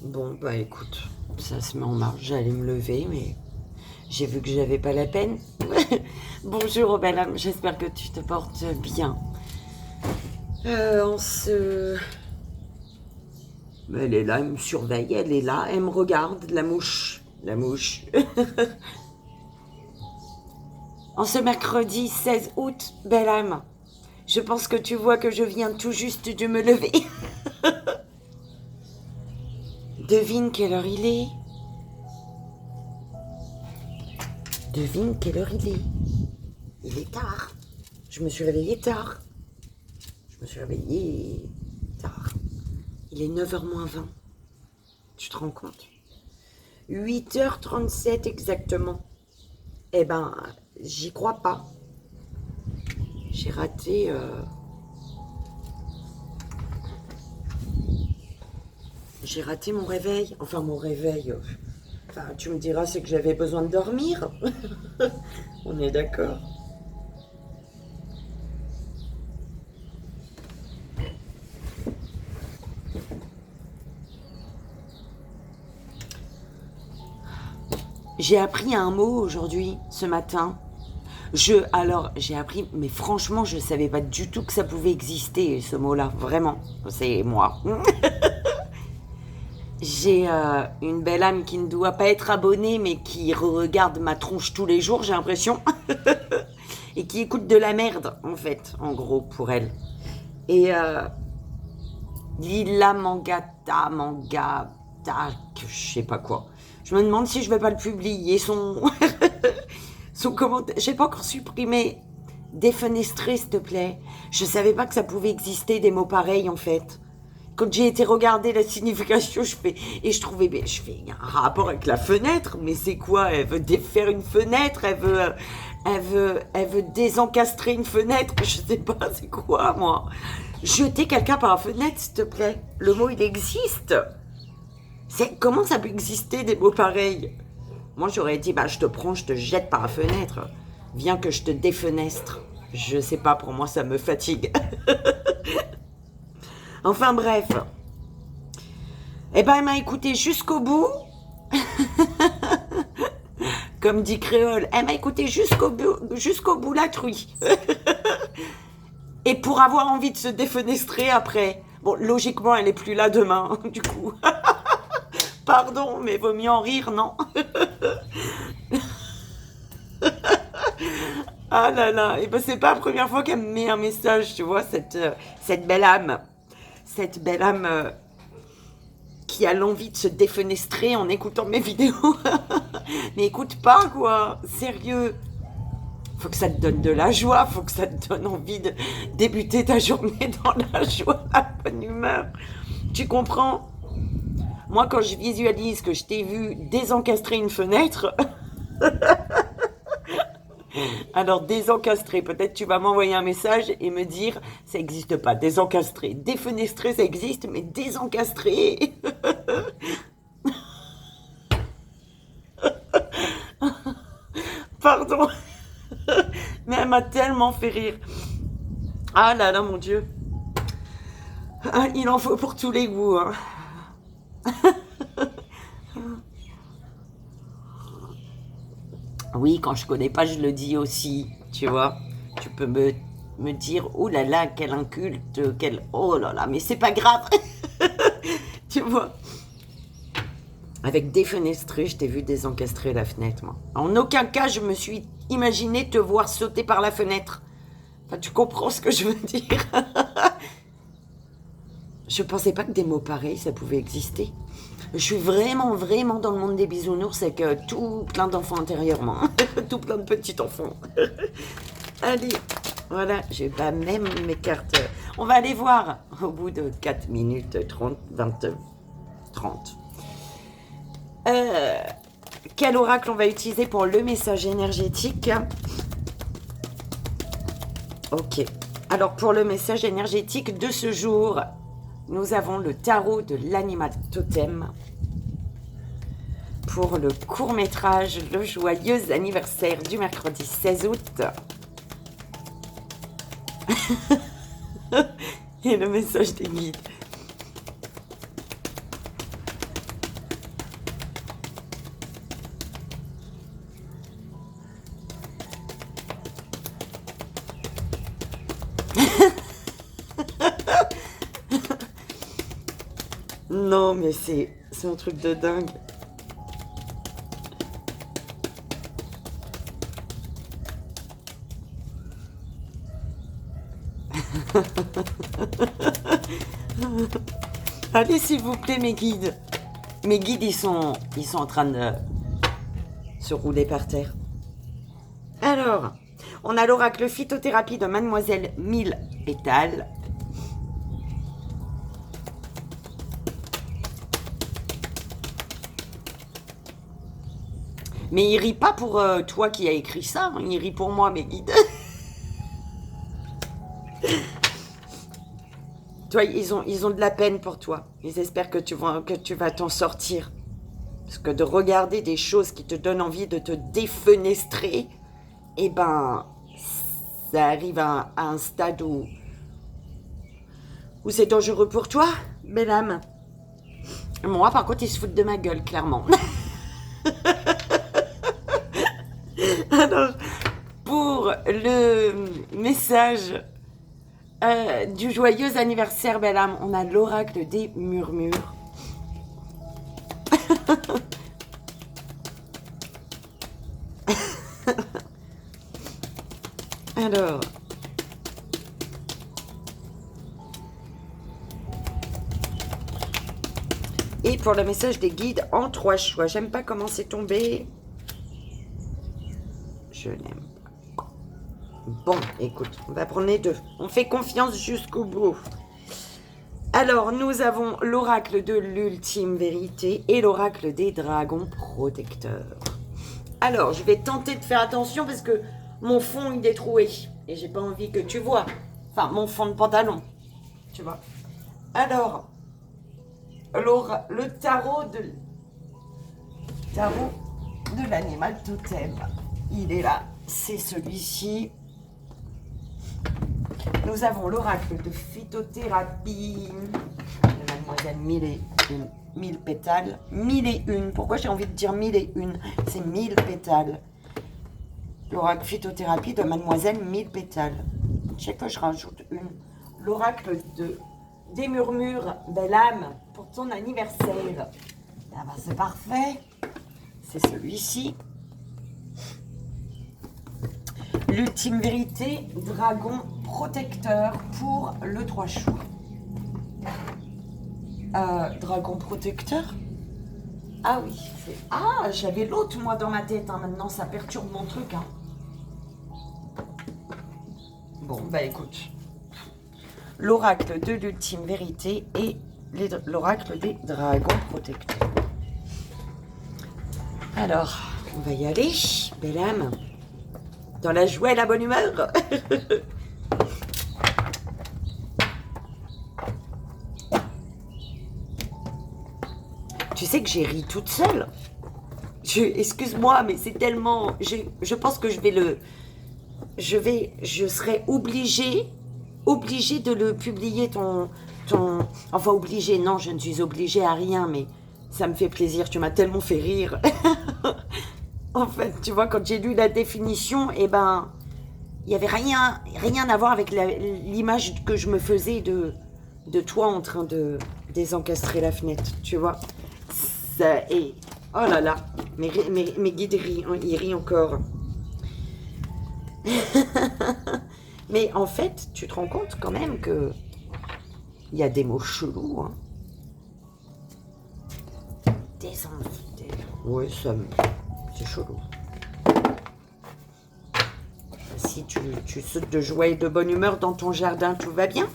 Bon, bah écoute, ça se met en marche. J'allais me lever, mais j'ai vu que j'avais pas la peine. Bonjour, belle âme, j'espère que tu te portes bien. On se... Elle est là, elle me surveille, elle est là, elle me regarde, la mouche. La mouche. En ce mercredi 16 août, belle âme, je pense que tu vois que je viens tout juste de me lever. Devine quelle heure il est. Devine quelle heure il est. Il est tard. Je me suis réveillée tard. Je me suis réveillée tard. Il est 9h moins 20. Tu te rends compte? 8h37 exactement. Eh ben, j'y crois pas. J'ai raté... J'ai raté mon réveil. Enfin, mon réveil... Enfin, tu me diras, c'est que j'avais besoin de dormir. On est d'accord. J'ai appris un mot aujourd'hui, ce matin. Alors, j'ai appris, mais franchement, je ne savais pas du tout que ça pouvait exister, ce mot-là. Vraiment, c'est moi. J'ai une belle âme qui ne doit pas être abonnée, mais qui regarde ma tronche tous les jours, j'ai l'impression. Et qui écoute de la merde, en fait, en gros, pour elle. Et Lila Mangata, je sais pas quoi. Je me demande si je vais pas le publier, son commentaire. J'ai pas encore supprimé. Défenestrer, s'il te plaît. Je savais pas que ça pouvait exister des mots pareils, en fait. Quand j'ai été regarder la signification, je fais il y a un rapport avec la fenêtre, mais c'est quoi? Elle veut défaire une fenêtre, elle veut désencastrer une fenêtre, je sais pas, c'est quoi, moi? Jeter quelqu'un par la fenêtre, s'il te plaît. Le mot, il existe. Comment ça peut exister des mots pareils? Moi, j'aurais dit, bah, je te prends, je te jette par la fenêtre. Viens que je te défenestre. Je sais pas, pour moi, ça me fatigue. Enfin, bref. Eh ben, elle m'a écouté jusqu'au bout. Comme dit Créole, elle m'a écouté jusqu'au bout la truie. Et pour avoir envie de se défenestrer après. Bon, logiquement, elle est plus là demain, du coup. Pardon, mais vaut mieux en rire, non? Ah là là, et ben c'est pas la première fois qu'elle me met un message, tu vois, cette belle âme. Cette belle âme qui a l'envie de se défenestrer en écoutant mes vidéos. Mais écoute pas, quoi, sérieux. Faut que ça te donne de la joie, faut que ça te donne envie de débuter ta journée dans la joie, la bonne humeur. Tu comprends? Moi, quand je visualise que je t'ai vu désencastrer une fenêtre, alors désencastrer, peut-être tu vas m'envoyer un message et me dire, ça n'existe pas, désencastrer. Défenestrer, ça existe, mais désencastrer. Pardon. Mais elle m'a tellement fait rire. Ah là là, mon Dieu. Ah, il en faut pour tous les goûts, hein. Oui, quand je connais pas, je le dis aussi, tu vois. Tu peux me dire, oh là là, quel inculte, quel... Oh là là, mais c'est pas grave. Tu vois. Avec défenestré, je t'ai vu désencastrer la fenêtre, moi. En aucun cas, je me suis imaginé te voir sauter par la fenêtre. Enfin, tu comprends ce que je veux dire? Je pensais pas que des mots pareils, ça pouvait exister. Je suis vraiment, vraiment dans le monde des bisounours avec tout plein d'enfants intérieurement. Tout plein de petits enfants. Allez, voilà, j'ai pas même mes cartes. On va aller voir au bout de 4 minutes 30, 20, 30. Quel oracle on va utiliser pour le message énergétique? Ok. Alors, pour le message énergétique de ce jour, nous avons le tarot de l'animal totem. Pour le court-métrage Le joyeux anniversaire du mercredi 16 août. Et le message des guides. Non, mais c'est un truc de dingue. Allez, s'il vous plaît, mes guides. Mes guides, ils sont en train de se rouler par terre. Alors, on a l'oracle phytothérapie de Mademoiselle 1000 pétales. Mais il rit pas pour toi qui as écrit ça, il rit pour moi, mes guides. Toi, ils ont de la peine pour toi. Ils espèrent que tu vas t'en sortir. Parce que de regarder des choses qui te donnent envie de te défenestrer, eh ben, ça arrive à un stade où c'est dangereux pour toi, belle âme. Moi, par contre, ils se foutent de ma gueule, clairement. Alors, pour le message du joyeux anniversaire, belle âme, on a l'oracle des murmures. Alors, et pour le message des guides en 3 choix. J'aime pas comment c'est tombé. Je n'aime pas. Bon, écoute, on va prendre les 2. On fait confiance jusqu'au bout. Alors, nous avons l'oracle de l'ultime vérité et l'oracle des dragons protecteurs. Alors, je vais tenter de faire attention parce que mon fond, il est troué. Et j'ai pas envie que tu vois. Enfin, mon fond de pantalon. Tu vois. Alors, le tarot de l'animal totem. Il est là. C'est celui-ci. Nous avons l'oracle de phytothérapie de Mademoiselle 1000 pétales. 1001. Pourquoi j'ai envie de dire 1001? C'est 1000 pétales. L'oracle phytothérapie de Mademoiselle 1000 pétales. Chaque fois, je rajoute une. L'oracle des murmures, belle âme, pour ton anniversaire. Ah ben, c'est parfait. C'est celui-ci. L'ultime vérité, dragon protecteur pour le 3 choix. Dragon protecteur? Ah oui, j'avais l'autre moi dans ma tête, hein. Maintenant ça perturbe mon truc. Hein. Bon, bah écoute. L'oracle de l'ultime vérité et l'oracle des dragons protecteurs. Alors, on va y aller, belle âme. Dans la joie et la bonne humeur. Tu sais que j'ai ri toute seule. Excuse-moi, mais c'est tellement... Je pense que je serai obligée de le publier, ton... Enfin, obligée, non, je ne suis obligée à rien, mais ça me fait plaisir. Tu m'as tellement fait rire. En fait, tu vois, quand j'ai lu la définition, eh ben, il n'y avait rien à voir avec l'image que je me faisais de toi en train de désencastrer la fenêtre, tu vois. Ça, et, oh là là, mes guides ils rient encore. Mais en fait, tu te rends compte quand même que il y a des mots chelous, hein. Des infidèles. Oui, c'est chelou. Si tu sautes de joie et de bonne humeur dans ton jardin, tout va bien.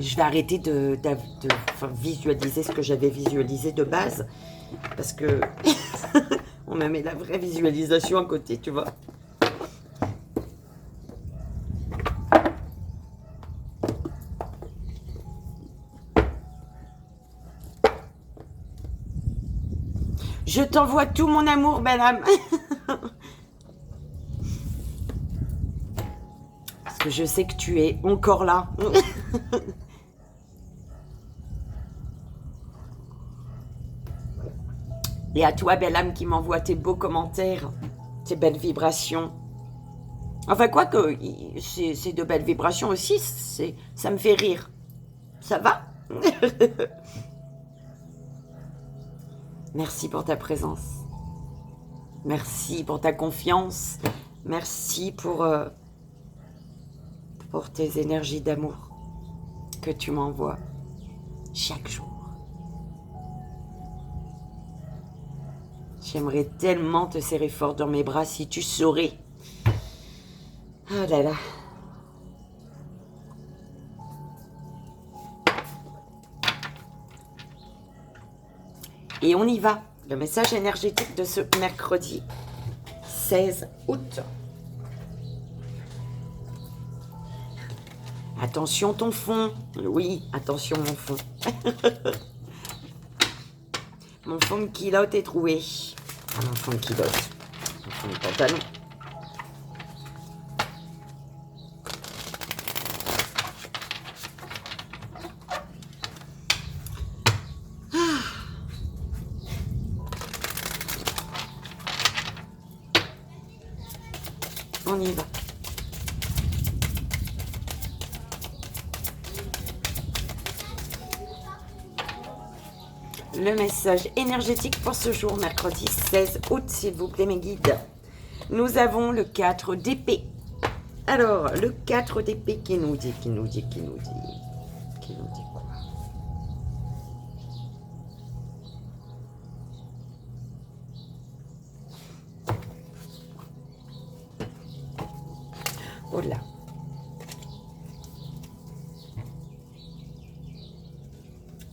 Je vais arrêter de visualiser ce que j'avais visualisé de base, parce que on me met la vraie visualisation à côté, tu vois. Je t'envoie tout mon amour, belle âme. Parce que je sais que tu es encore là. Et à toi, belle âme, qui m'envoie tes beaux commentaires, tes belles vibrations. Enfin, quoique, c'est de belles vibrations aussi, ça me fait rire. Ça va? Merci pour ta présence. Merci pour ta confiance. Merci pour tes énergies d'amour que tu m'envoies chaque jour. J'aimerais tellement te serrer fort dans mes bras si tu saurais. Oh là là. Et on y va. Le message énergétique de ce mercredi 16 août. Attention ton fond. Oui, attention mon fond. Mon fond de culotte est troué. Ah, mon fond de culotte. Mon fond de pantalon. On y va. Le message énergétique pour ce jour, mercredi 16 août, s'il vous plaît, mes guides. Nous avons le 4 d'épée. Alors, le 4 d'épée qui nous dit quoi? Oh là.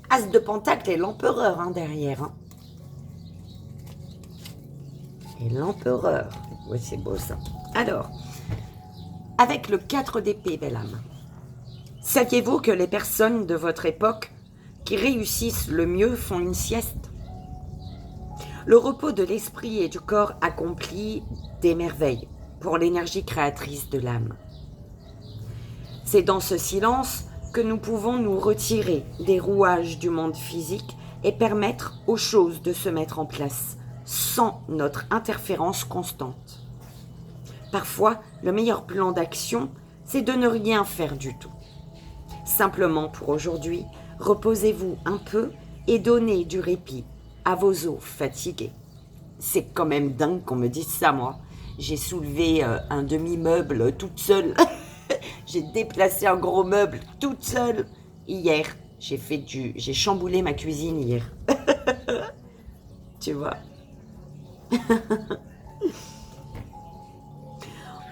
As de pentacle et l'empereur hein, derrière. Hein. Et l'empereur. Oui, c'est beau ça. Alors, avec le 4 d'épée, belle âme, saviez-vous que les personnes de votre époque qui réussissent le mieux font une sieste? Le repos de l'esprit et du corps accomplit des merveilles pour l'énergie créatrice de l'âme. C'est dans ce silence que nous pouvons nous retirer des rouages du monde physique et permettre aux choses de se mettre en place sans notre interférence constante. Parfois, le meilleur plan d'action, c'est de ne rien faire du tout. Simplement pour aujourd'hui, reposez-vous un peu et donnez du répit à vos os fatigués. C'est quand même dingue qu'on me dise ça, moi. J'ai soulevé un demi-meuble toute seule. J'ai déplacé un gros meuble toute seule hier. J'ai chamboulé ma cuisine hier. Tu vois.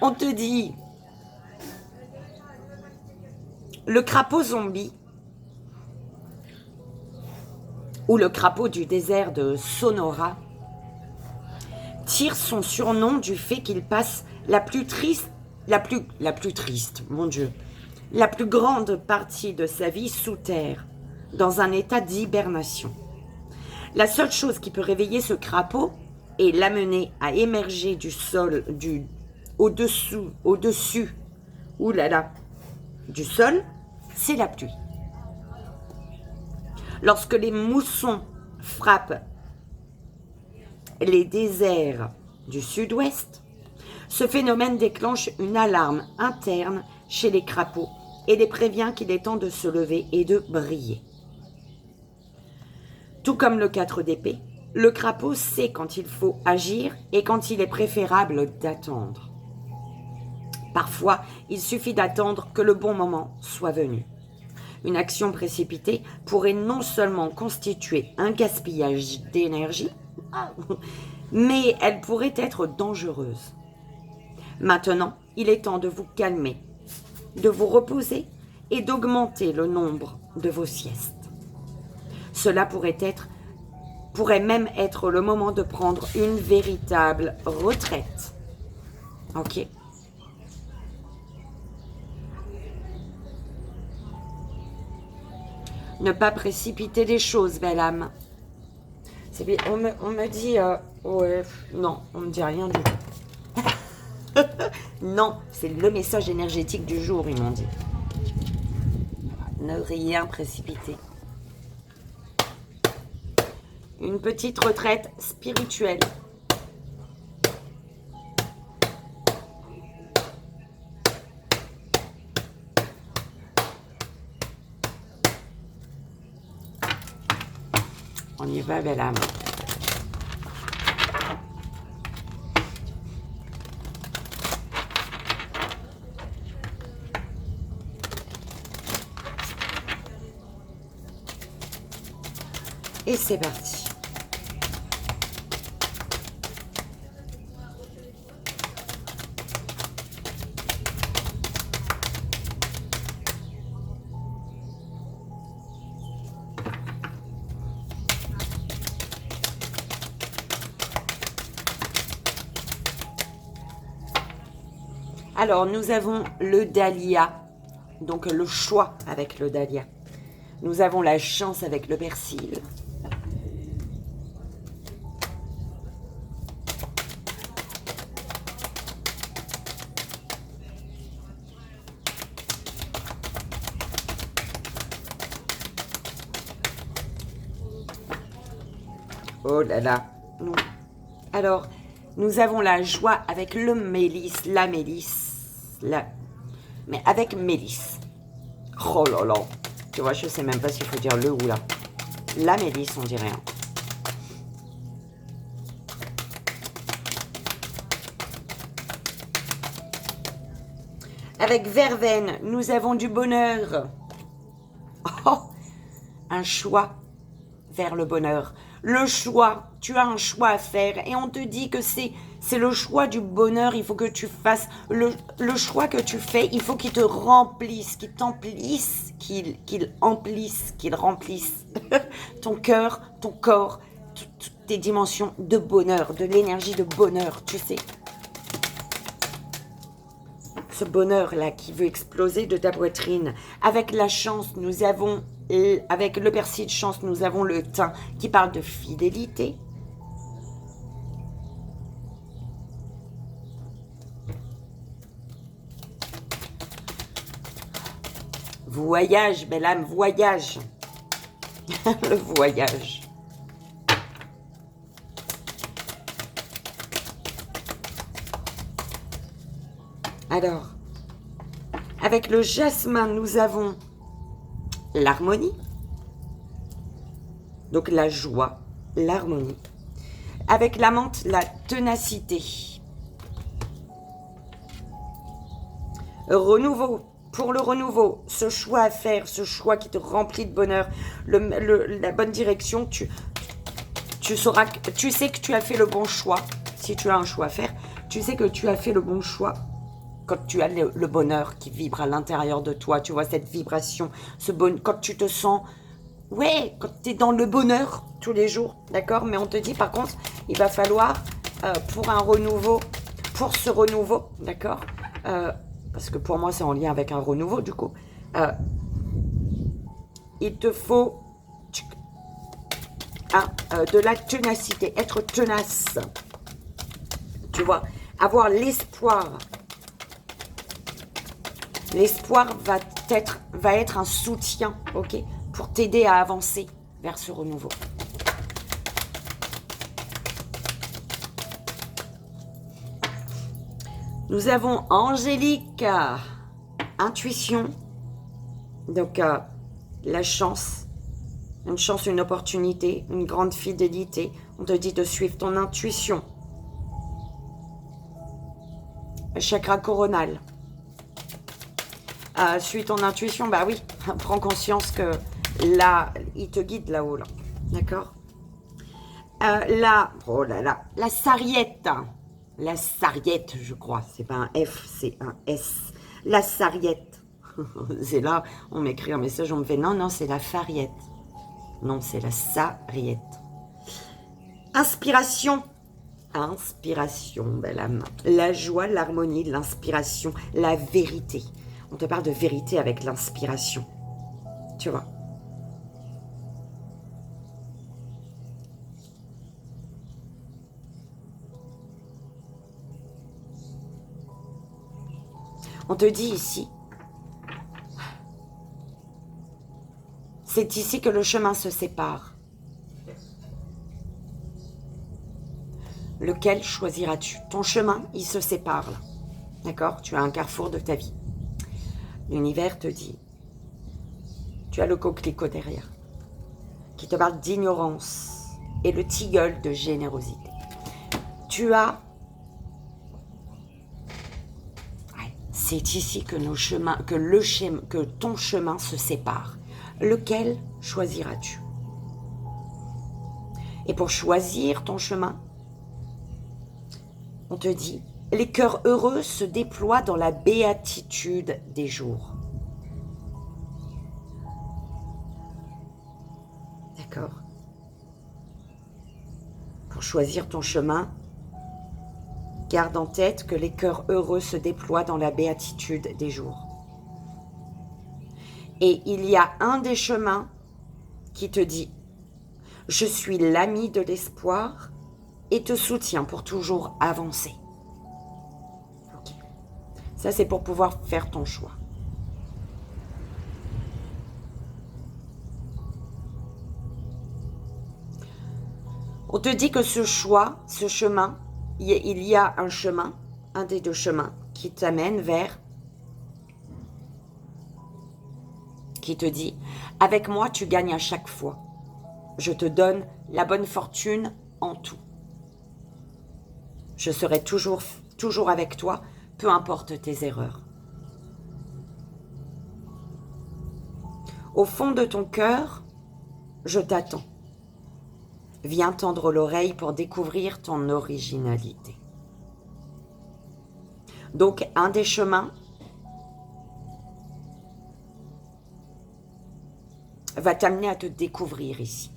On te dit, le crapaud zombie, ou le crapaud du désert de Sonora, tire son surnom du fait qu'il passe la plus grande partie de sa vie sous terre, dans un état d'hibernation. La seule chose qui peut réveiller ce crapaud et l'amener à émerger du sol, au-dessus, du sol, c'est la pluie. Lorsque les moussons frappent les déserts du sud-ouest, ce phénomène déclenche une alarme interne chez les crapauds et les prévient qu'il est temps de se lever et de briller. Tout comme le 4 d'épée, le crapaud sait quand il faut agir et quand il est préférable d'attendre. Parfois, il suffit d'attendre que le bon moment soit venu. Une action précipitée pourrait non seulement constituer un gaspillage d'énergie, mais elle pourrait être dangereuse. Maintenant, il est temps de vous calmer, de vous reposer et d'augmenter le nombre de vos siestes. Cela pourrait même être le moment de prendre une véritable retraite. Ok? Ne pas précipiter les choses, belle âme. C'est bien. On me dit... ouais, non, on me dit rien du tout. Non, c'est le message énergétique du jour, ils m'ont dit. Ne rien précipiter. Une petite retraite spirituelle. On y va, belle âme. Et c'est parti. Alors, nous avons le dahlia, donc le choix avec le dahlia. Nous avons la chance avec le persil. Oh là là. Alors, nous avons la joie avec le mélisse, la mélisse. Mais avec mélisse. Oh là là. Tu vois, je sais même pas s'il faut dire le ou la. La mélisse, on dirait. Hein. Avec verveine, nous avons du bonheur. Oh, un choix vers le bonheur. Le choix, tu as un choix à faire et on te dit que c'est le choix du bonheur. Il faut que tu fasses le choix que tu fais. Il faut qu'il te remplisse, qu'il t'emplisse, qu'il remplisse ton cœur, ton corps, toutes tes dimensions de bonheur, de l'énergie de bonheur, tu sais. Ce bonheur-là qui veut exploser de ta poitrine. Avec la chance, nous avons, avec le persil de chance, nous avons le thym qui parle de fidélité. Voyage, belle âme, voyage. Le voyage. Alors, avec le jasmin, nous avons l'harmonie. Donc la joie, l'harmonie. Avec la menthe, la ténacité. Renouveau. Pour le renouveau, ce choix à faire, ce choix qui te remplit de bonheur, la bonne direction, tu sais que tu as fait le bon choix. Si tu as un choix à faire, tu sais que tu as fait le bon choix. Quand tu as le bonheur qui vibre à l'intérieur de toi, tu vois cette vibration, quand tu te sens, ouais, quand tu es dans le bonheur tous les jours, d'accord? Mais on te dit par contre, il va falloir pour un renouveau, pour ce renouveau, d'accord? Parce que pour moi c'est en lien avec un renouveau du coup, il te faut de la ténacité, être tenace, tu vois, avoir l'espoir. L'espoir va être un soutien, ok, pour t'aider à avancer vers ce renouveau. Nous avons Angélique, intuition, donc la chance, une opportunité, une grande fidélité. On te dit de suivre ton intuition. Chakra coronal. Suis ton intuition, bah oui, prends conscience que là, il te guide là-haut, là. D'accord? Oh là là, la sarriette. La sarriette, je crois. C'est pas un F, c'est un S. La sarriette. C'est là, on m'écrit un message, on me fait non, non, c'est la farriette. Non, c'est la sarriette. Inspiration. Inspiration, belle âme. La joie, l'harmonie, l'inspiration, la vérité. On te parle de vérité avec l'inspiration. Tu vois. On te dit ici, c'est ici que le chemin se sépare. Lequel choisiras-tu? Ton chemin, il se sépare là. D'accord? Tu as un carrefour de ta vie. L'univers te dit, tu as le coquelicot derrière, qui te parle d'ignorance et le tilleul de générosité. Tu as... Ouais, c'est ici que nos chemins, que ton chemin se sépare. Lequel choisiras-tu? Et pour choisir ton chemin, on te dit, les cœurs heureux se déploient dans la béatitude des jours. D'accord? Pour choisir ton chemin, garde en tête que les cœurs heureux se déploient dans la béatitude des jours. Et il y a un des chemins qui te dit, je suis l'ami de l'espoir et te soutiens pour toujours avancer. Okay. Ça, c'est pour pouvoir faire ton choix. On te dit que ce choix, ce chemin, il y a un chemin, un des deux chemins, qui t'amène vers, qui te dit, avec moi, tu gagnes à chaque fois. Je te donne la bonne fortune en tout. Je serai toujours avec toi, peu importe tes erreurs. Au fond de ton cœur, je t'attends. Viens tendre l'oreille pour découvrir ton originalité. Donc, un des chemins va t'amener à te découvrir ici.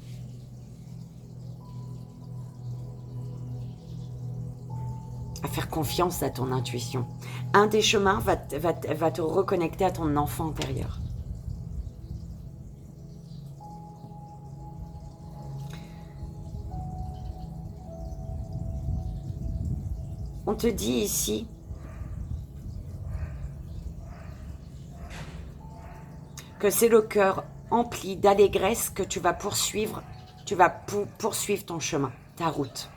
À faire confiance à ton intuition. Un des chemins va te reconnecter à ton enfant intérieur. On te dit ici que c'est le cœur empli d'allégresse que tu vas poursuivre ton chemin, ta route.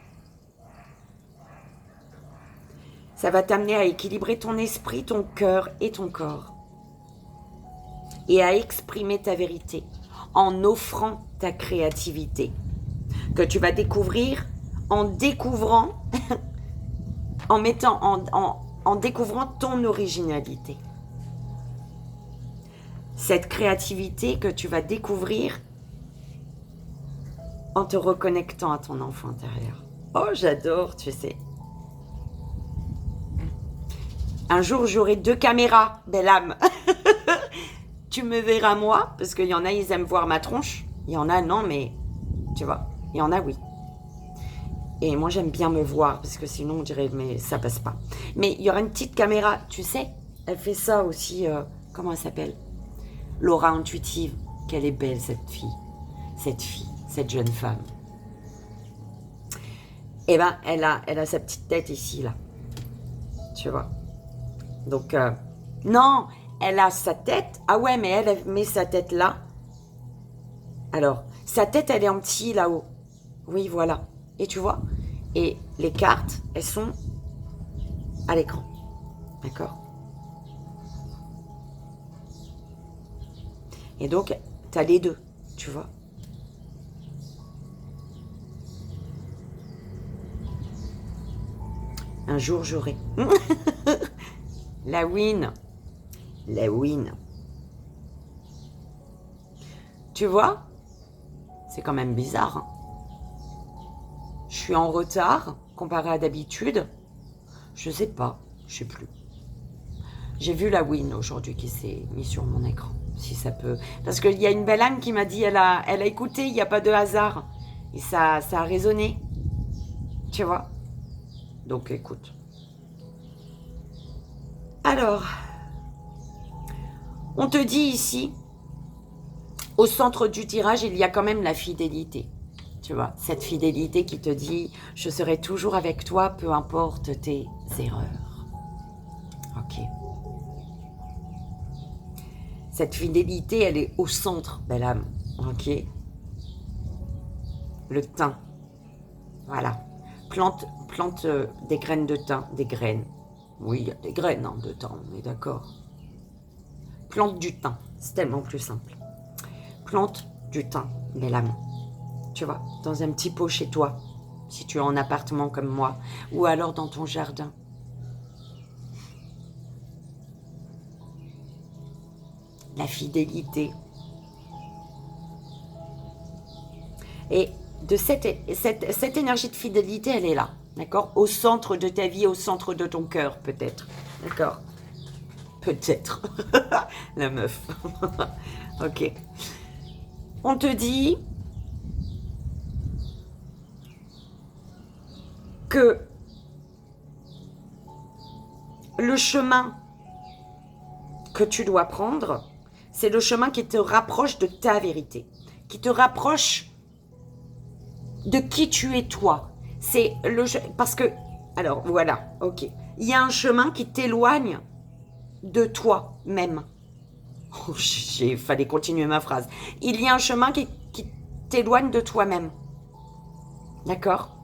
Ça va t'amener à équilibrer ton esprit, ton cœur et ton corps. Et à exprimer ta vérité en offrant ta créativité. Que tu vas découvrir en découvrant, en découvrant ton originalité. Cette créativité que tu vas découvrir en te reconnectant à ton enfant intérieur. Oh, j'adore, tu sais. Un jour, j'aurai 2 caméras, belle âme. Tu me verras moi, parce qu'il y en a, ils aiment voir ma tronche. Il y en a, non, mais tu vois, il y en a, oui. Et moi, j'aime bien me voir, parce que sinon, on dirait, mais ça passe pas. Mais il y aura une petite caméra, tu sais, elle fait ça aussi, comment elle s'appelle? L'aura intuitive. Qu'elle est belle, cette fille, cette jeune femme. Eh ben, elle a sa petite tête ici, là. Tu vois. Donc, non, elle a sa tête. Ah ouais, mais elle met sa tête là. Alors, sa tête, elle est en petit là-haut. Oui, voilà. Et tu vois? Et les cartes, elles sont à l'écran. D'accord? Et donc, tu as les deux, tu vois? Un jour, j'aurai. La win. La win. Tu vois? C'est quand même bizarre. Hein? Je suis en retard comparé à d'habitude. Je sais pas. Je sais plus. J'ai vu la win aujourd'hui qui s'est mise sur mon écran. Si ça peut. Parce qu'il y a une belle âme qui m'a dit, elle a écouté, il n'y a pas de hasard. Et ça a résonné. Tu vois? Donc écoute. Alors, on te dit ici, au centre du tirage, il y a quand même la fidélité. Tu vois, cette fidélité qui te dit, je serai toujours avec toi, peu importe tes erreurs. Ok. Cette fidélité, elle est au centre, belle âme. Ok. Le thym. Voilà. Plante plante des graines de thym, des graines. Oui, il y a des graines de thym, on est d'accord. Plante du thym, c'est tellement plus simple. Plante du thym, belle âme. Tu vois, dans un petit pot chez toi, si tu es en appartement comme moi, ou alors dans ton jardin. La fidélité. Et de cette énergie de fidélité, elle est là, d'accord? Au centre de ta vie, au centre de ton cœur, peut-être, d'accord? Peut-être. La meuf. Ok. On te dit que le chemin que tu dois prendre, c'est le chemin qui te rapproche de ta vérité, qui te rapproche de qui tu es toi. C'est le parce que alors voilà, ok. Il y a un chemin qui t'éloigne de toi-même. Oh, fallait continuer ma phrase. Il y a un chemin qui t'éloigne de toi-même. D'accord?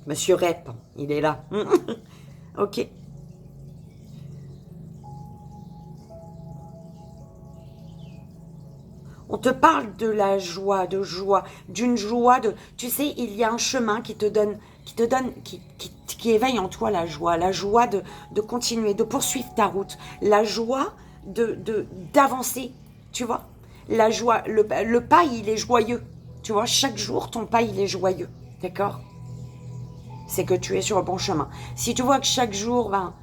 Monsieur Rep, il est là. Ok. On te parle de la joie, d'une joie de. Tu sais, il y a un chemin qui éveille en toi la joie de continuer, de poursuivre ta route, la joie d'avancer, tu vois. La joie, le pas, il est joyeux, tu vois. Chaque jour, ton pas, il est joyeux, d'accord? C'est que tu es sur le bon chemin. Si tu vois que chaque jour, ben,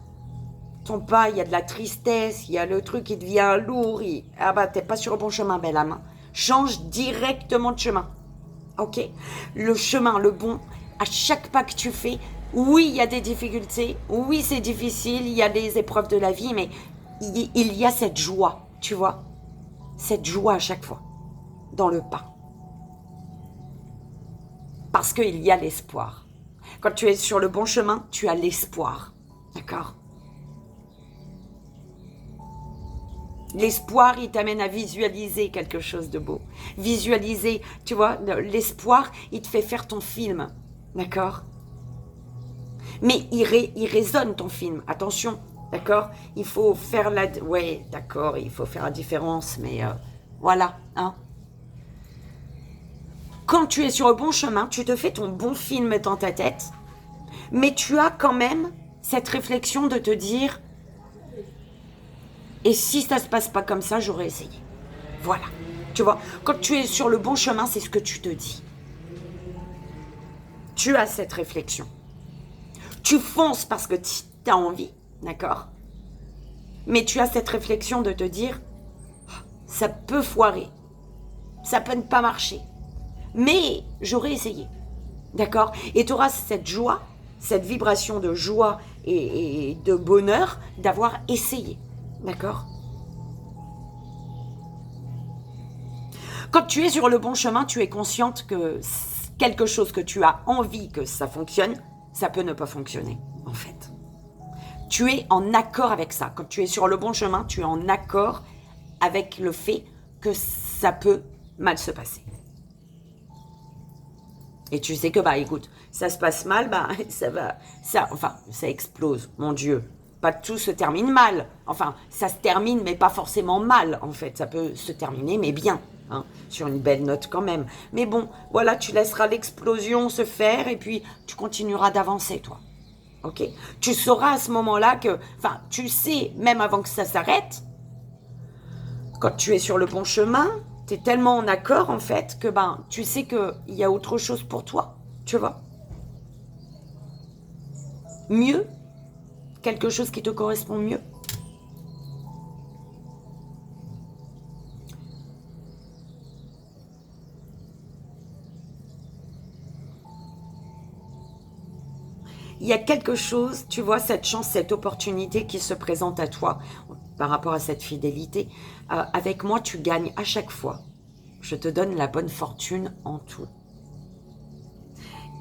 ton pas, il y a de la tristesse, il y a le truc qui devient lourd, ah bah t'es pas sur le bon chemin, belle âme. Change directement de chemin. Ok? Le chemin, le bon, à chaque pas que tu fais, oui, il y a des difficultés, oui, c'est difficile, il y a des épreuves de la vie, mais il y a cette joie, tu vois? Cette joie à chaque fois, dans le pas. Parce qu'il y a l'espoir. Quand tu es sur le bon chemin, tu as l'espoir. D'accord? L'espoir, il t'amène à visualiser quelque chose de beau. Visualiser, tu vois, l'espoir, il te fait faire ton film. D'accord? Mais il résonne ton film. Attention, d'accord? Il faut faire la... Ouais, d'accord, il faut faire la différence, mais voilà, hein? Quand tu es sur le bon chemin, tu te fais ton bon film dans ta tête, mais tu as quand même cette réflexion de te dire... Et si ça se passe pas comme ça, j'aurais essayé. Voilà. Tu vois, quand tu es sur le bon chemin, c'est ce que tu te dis. Tu as cette réflexion. Tu fonces parce que tu as envie, d'accord? Mais tu as cette réflexion de te dire, ça peut foirer, ça peut ne pas marcher, mais j'aurais essayé, d'accord? Et tu auras cette joie, cette vibration de joie et de bonheur d'avoir essayé. D'accord? Quand tu es sur le bon chemin, tu es consciente que quelque chose que tu as envie que ça fonctionne, ça peut ne pas fonctionner, en fait. Tu es en accord avec ça. Quand tu es sur le bon chemin, tu es en accord avec le fait que ça peut mal se passer. Et tu sais que, bah écoute, ça se passe mal, bah ça explose, mon Dieu. Pas tout se termine mal. Enfin, ça se termine, mais pas forcément mal, en fait. Ça peut se terminer, mais bien, hein, sur une belle note quand même. Mais bon, voilà, tu laisseras l'explosion se faire et puis tu continueras d'avancer, toi. Ok? Tu sauras à ce moment-là que, enfin, tu sais, même avant que ça s'arrête, quand tu es sur le bon chemin, tu es tellement en accord, en fait, que ben, tu sais qu'il y a autre chose pour toi, tu vois. Mieux, quelque chose qui te correspond mieux. Il y a quelque chose, tu vois, cette chance, cette opportunité qui se présente à toi par rapport à cette fidélité. Avec moi, tu gagnes à chaque fois. Je te donne la bonne fortune en tout.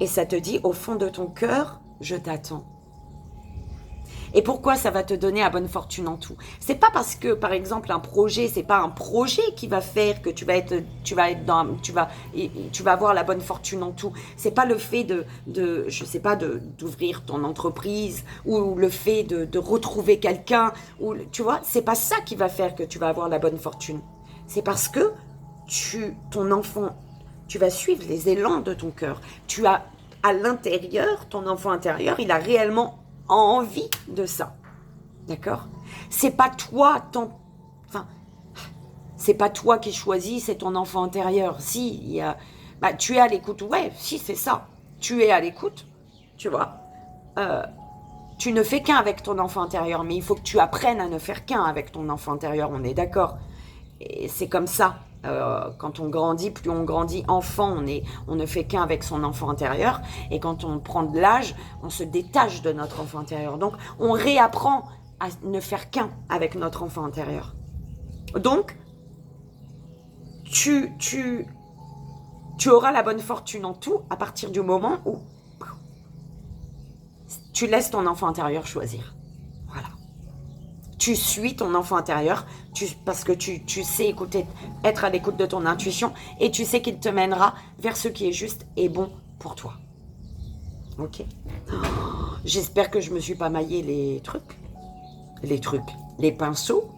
Et ça te dit, au fond de ton cœur, je t'attends. Et pourquoi ça va te donner la bonne fortune en tout? C'est pas parce que, par exemple, un projet, c'est pas un projet qui va faire que tu vas avoir la bonne fortune en tout. C'est pas le fait je sais pas, d'ouvrir ton entreprise ou le fait de retrouver quelqu'un ou, tu vois, c'est pas ça qui va faire que tu vas avoir la bonne fortune. C'est parce que ton enfant, tu vas suivre les élans de ton cœur. Tu as à l'intérieur, ton enfant intérieur, il a réellement envie de ça. D'accord? C'est pas toi, c'est pas toi qui choisis, c'est ton enfant intérieur. Si, tu es à l'écoute. Ouais, si, c'est ça. Tu es à l'écoute, tu vois. Tu ne fais qu'un avec ton enfant intérieur, mais il faut que tu apprennes à ne faire qu'un avec ton enfant intérieur, on est d'accord. Et c'est comme ça. Quand on grandit, plus on grandit enfant, on ne fait qu'un avec son enfant intérieur. Et quand on prend de l'âge, on se détache de notre enfant intérieur. Donc, on réapprend à ne faire qu'un avec notre enfant intérieur. Donc, tu auras la bonne fortune en tout à partir du moment où tu laisses ton enfant intérieur choisir. Voilà. Tu suis ton enfant intérieur parce que tu sais être à l'écoute de ton intuition et tu sais qu'il te mènera vers ce qui est juste et bon pour toi. Ok. J'espère que je me suis pas maillé les pinceaux.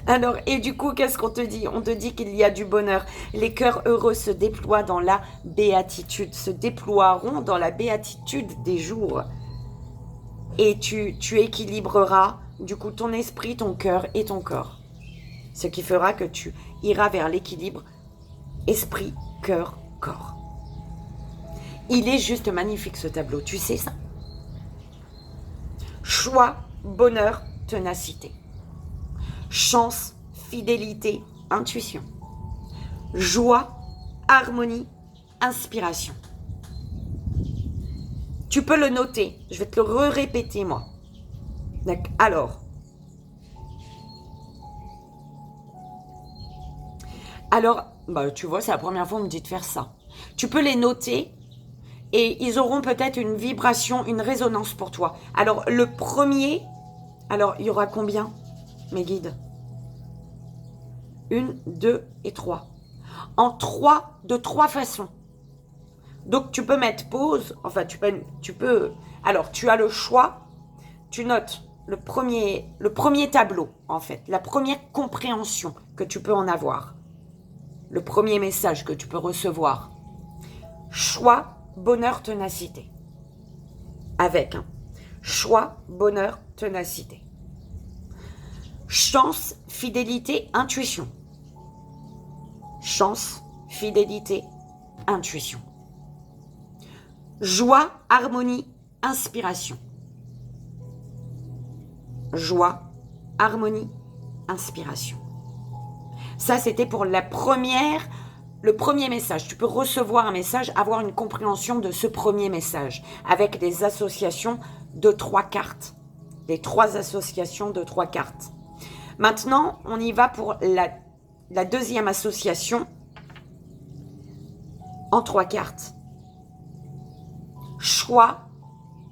Alors, et du coup, qu'est-ce qu'on te dit? On te dit qu'il y a du bonheur. Les cœurs heureux se déploient dans la béatitude, se déploieront dans la béatitude des jours. Et tu équilibreras, du coup, ton esprit, ton cœur et ton corps. Ce qui fera que tu iras vers l'équilibre esprit, cœur, corps. Il est juste magnifique ce tableau, tu sais ça? Choix, bonheur, ténacité. Chance, fidélité, intuition. Joie, harmonie, inspiration. Tu peux le noter, je vais te le répéter moi. Alors, tu vois, c'est la première fois qu'on me dit de faire ça. Tu peux les noter et ils auront peut-être une vibration, une résonance pour toi. Alors, le premier, il y aura combien, mes guides? 1, 2 et 3. De trois façons. Donc, tu peux mettre pause. Enfin, tu peux. Alors, tu as le choix. Tu notes le premier tableau, en fait. La première compréhension que tu peux en avoir. Le premier message que tu peux recevoir. Choix, bonheur, ténacité. Avec choix, bonheur, ténacité. Chance, fidélité, intuition. Chance, fidélité, intuition. Joie, harmonie, inspiration. Joie, harmonie, inspiration. Ça, c'était pour le premier message. Tu peux recevoir un message, avoir une compréhension de ce premier message avec des associations de 3 cartes. Les 3 associations de 3 cartes. Maintenant, on y va pour la deuxième association en 3 cartes. Choix,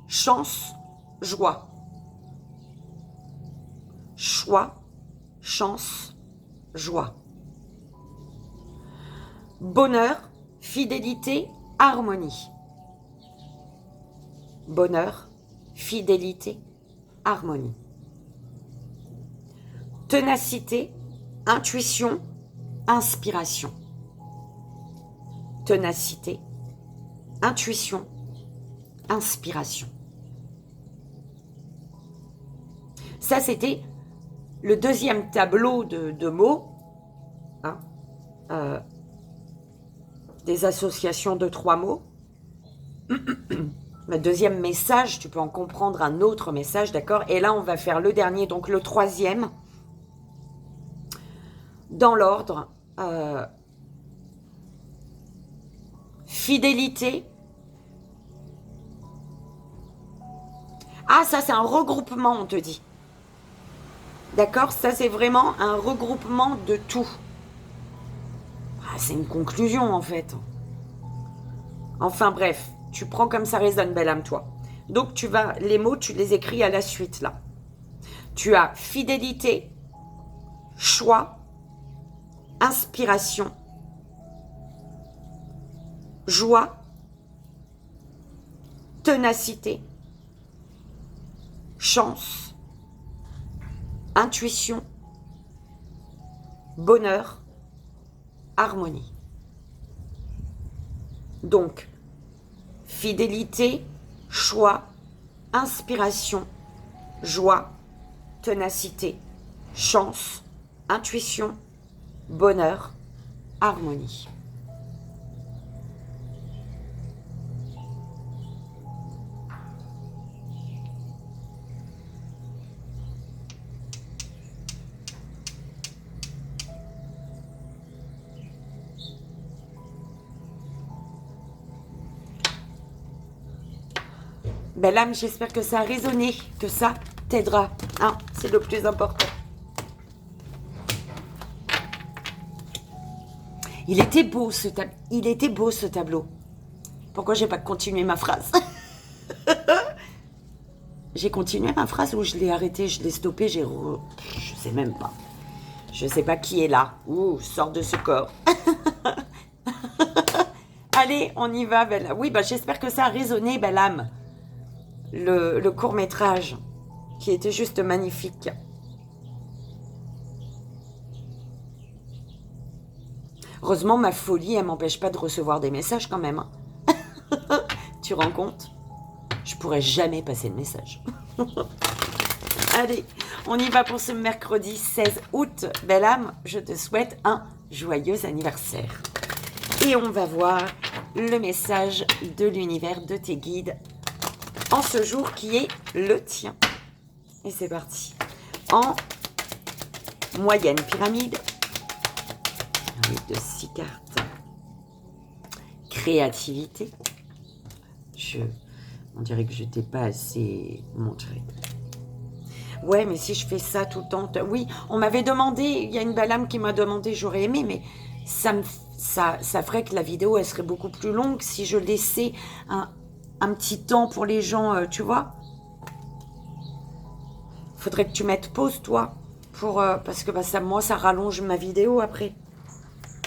chance, joie. Choix, chance, joie. Bonheur, fidélité, harmonie. Bonheur, fidélité, harmonie. Ténacité, intuition, inspiration. Ténacité, intuition, inspiration. Ça, c'était le deuxième tableau de mots, des associations de 3 mots. Le deuxième message, tu peux en comprendre un autre message, d'accord? Et là, on va faire le dernier, donc le troisième, dans l'ordre. Fidélité. Ah, ça, c'est un regroupement, on te dit. D'accord? Ça, c'est vraiment un regroupement de tout. Ah, c'est une conclusion, en fait. Enfin, bref. Tu prends comme ça résonne, belle âme, toi. Donc, les mots, tu les écris à la suite, là. Tu as fidélité, choix, inspiration, joie, ténacité, chance, intuition, bonheur, harmonie. Donc, fidélité, choix, inspiration, joie, ténacité, chance, intuition, bonheur, harmonie. Belle âme, j'espère que ça a résonné, que ça t'aidera. Hein, c'est le plus important. Il était beau ce tableau. Pourquoi j'ai pas continué ma phrase? J'ai continué ma phrase ou je l'ai arrêté, je l'ai stoppé, je sais même pas. Je sais pas qui est là. Ouh, sors de ce corps. Allez, on y va, belle. Oui, bah j'espère que ça a résonné, belle âme. Le court-métrage qui était juste magnifique. Heureusement, ma folie, elle m'empêche pas de recevoir des messages quand même. Tu rends compte? Je pourrais jamais passer de message. Allez, on y va pour ce mercredi 16 août. Belle âme, je te souhaite un joyeux anniversaire. Et on va voir le message de l'univers de tes guides en ce jour qui est le tien. Et c'est parti. En moyenne pyramide, de 6 cartes. Créativité. On dirait que je t'ai pas assez montré. Ouais, mais si je fais ça tout le temps... Oui, on m'avait demandé, il y a une belle âme qui m'a demandé, j'aurais aimé, mais ça ferait que la vidéo, elle serait beaucoup plus longue si je laissais un petit temps pour les gens, tu vois. Faudrait que tu mettes pause, toi, parce que moi, ça rallonge ma vidéo après.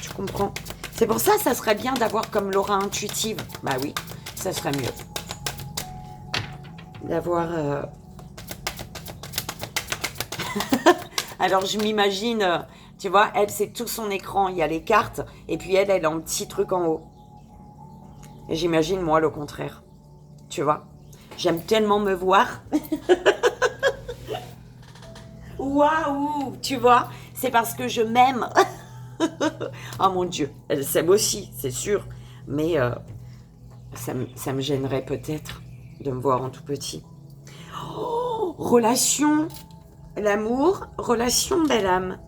Tu comprends? C'est pour ça, ça serait bien d'avoir comme l'aura intuitive. Bah oui, ça serait mieux. D'avoir... Alors, je m'imagine, tu vois, elle, c'est tout son écran. Il y a les cartes, et puis elle a un petit truc en haut. Et j'imagine, moi, le contraire. Tu vois? J'aime tellement me voir. Waouh! Tu vois? C'est parce que je m'aime. Oh mon Dieu, elle s'aime aussi, c'est sûr. Mais ça me gênerait peut-être de me voir en tout petit. Oh, relation, l'amour, relation, belle âme.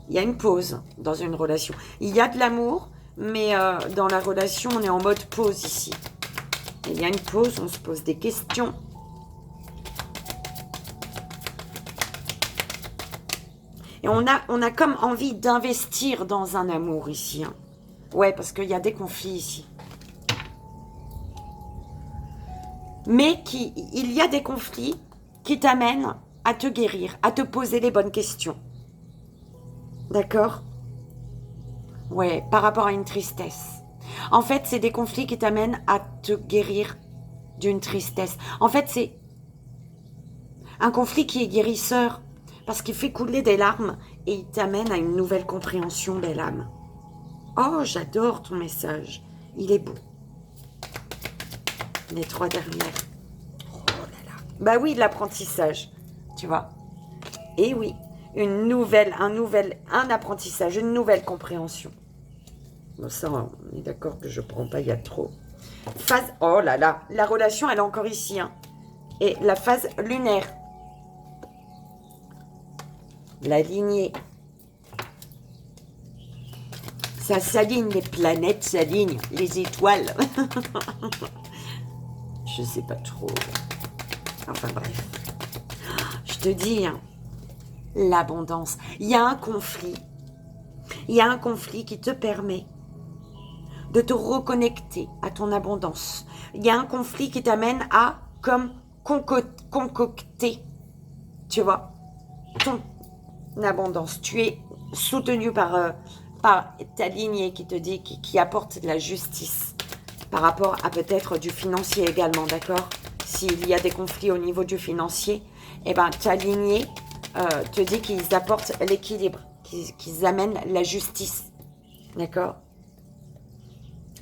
Il y a une pause dans une relation. Il y a de l'amour, mais dans la relation, on est en mode pause ici. Il y a une pause, on se pose des questions. Et on a comme envie d'investir dans un amour ici. Hein. Ouais, parce qu'il y a des conflits ici. Mais il y a des conflits qui t'amènent à te guérir, à te poser les bonnes questions. D'accord? Ouais, par rapport à une tristesse. En fait, c'est des conflits qui t'amènent à te guérir d'une tristesse. En fait, c'est un conflit qui est guérisseur parce qu'il fait couler des larmes et il t'amène à une nouvelle compréhension, belle âme. Oh, j'adore ton message. Il est beau. Les 3 dernières. Oh là là. Bah oui, l'apprentissage. Tu vois? Et oui, un apprentissage, une nouvelle compréhension. Bon, ça, on est d'accord que je prends pas, il y a trop. Phase, oh là là, la relation, elle est encore ici. Hein. Et la phase lunaire. La lignée. Ça s'aligne, les planètes s'alignent, les étoiles. Je sais pas trop. Enfin bref. Je te dis, hein, l'abondance. Il y a un conflit. Il y a un conflit qui te permet de te reconnecter à ton abondance. Il y a un conflit qui t'amène à comme concocter, tu vois, ton abondance. Tu es soutenu par ta lignée qui te dit, qui apporte de la justice par rapport à peut-être du financier également, d'accord? S'il y a des conflits au niveau du financier, eh ben, ta lignée te dit qu'ils apportent l'équilibre, qu'ils amènent la justice, d'accord?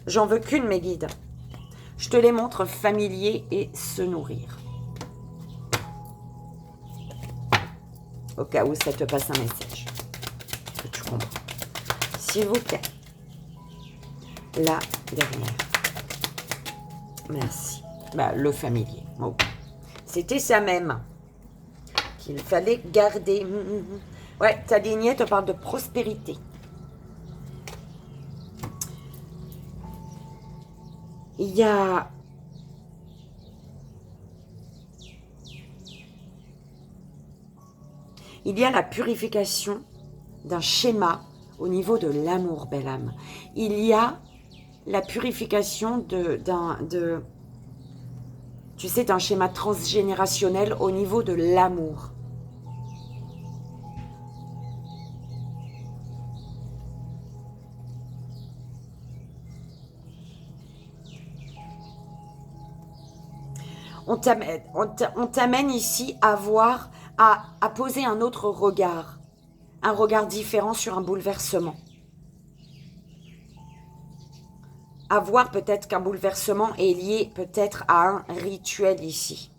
J'en veux qu'une, mes guides. Je te les montre familiers et se nourrir. Au cas où ça te passe un message. Que tu comprends. S'il vous plaît. La dernière. Merci. Bah, le familier. Oh. C'était ça même. Qu'il fallait garder. Ouais, ta lignée te parle de prospérité. Il y a... Il y a la purification d'un schéma au niveau de l'amour, belle âme. Il y a la purification tu sais, d'un schéma transgénérationnel au niveau de l'amour. On t'amène ici à voir, à poser un autre regard. Un regard différent sur un bouleversement. À voir peut-être qu'un bouleversement est lié peut-être à un rituel ici.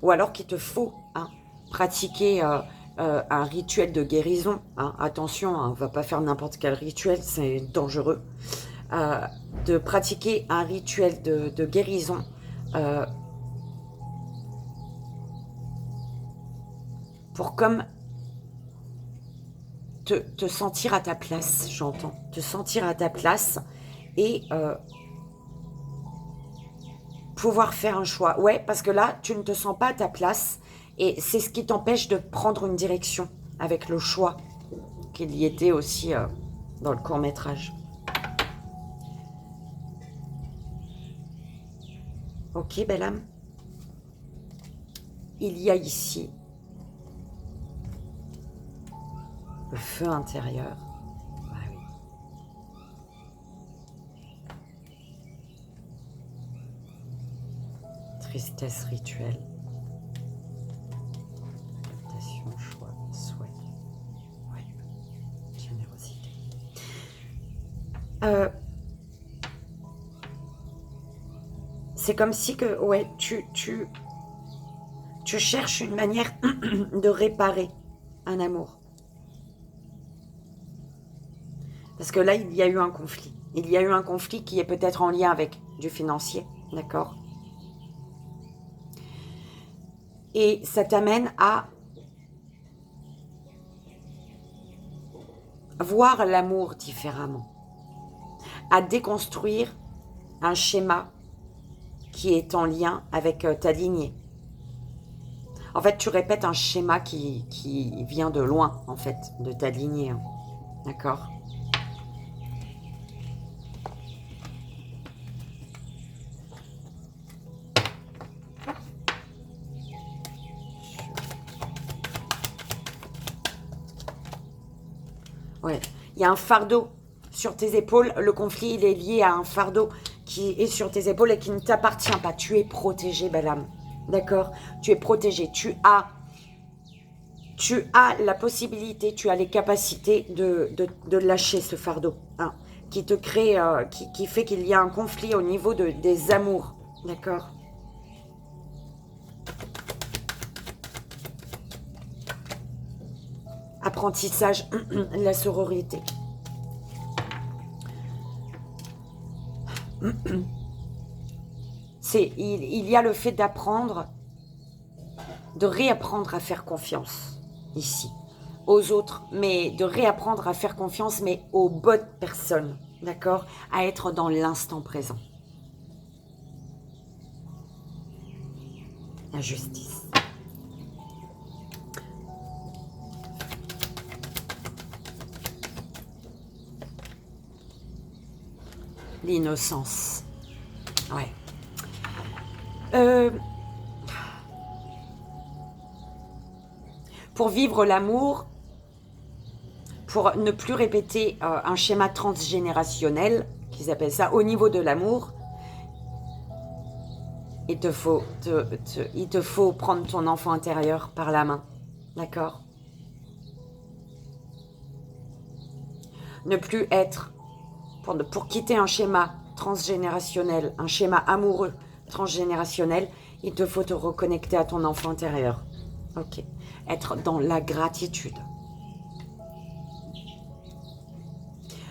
Ou alors qu'il te faut pratiquer un rituel de guérison. Attention, on ne va pas faire n'importe quel rituel, c'est dangereux. De pratiquer un rituel de guérison pour comme te sentir à ta place, j'entends. Te sentir à ta place et pouvoir faire un choix. Ouais, parce que là, tu ne te sens pas à ta place et c'est ce qui t'empêche de prendre une direction avec le choix qu'il y était aussi dans le court-métrage. Ok, belle âme. Il y a ici le feu intérieur. Ah oui. Tristesse rituelle. Adaptation, choix, souhait. Oui. Générosité. C'est comme si que, ouais, tu cherches une manière de réparer un amour. Parce que là, il y a eu un conflit. Il y a eu un conflit qui est peut-être en lien avec du financier, d'accord? Et ça t'amène à voir l'amour différemment, à déconstruire un schéma qui est en lien avec ta lignée. En fait, tu répètes un schéma qui vient de loin, en fait, de ta lignée, hein. D'accord? Ouais, il y a un fardeau sur tes épaules. Le conflit, il est lié à un fardeau qui est sur tes épaules et qui ne t'appartient pas. Tu es protégé, belle âme. D'accord? Tu es protégé. Tu as la possibilité, tu as les capacités de lâcher ce fardeau, hein, qui te crée, qui fait qu'il y a un conflit au niveau des amours. D'accord? Apprentissage, la sororité. Il y a le fait d'apprendre, de réapprendre à faire confiance ici aux autres, mais de réapprendre à faire confiance, mais aux bonnes personnes, d'accord? À être dans l'instant présent. La justice. L'innocence. Ouais. Pour vivre l'amour, pour ne plus répéter un schéma transgénérationnel, qu'ils appellent ça, au niveau de l'amour, il te faut prendre ton enfant intérieur par la main. D'accord? Ne plus être, pour quitter un schéma transgénérationnel, un schéma amoureux transgénérationnel, il te faut te reconnecter à ton enfant intérieur. Ok. Être dans la gratitude.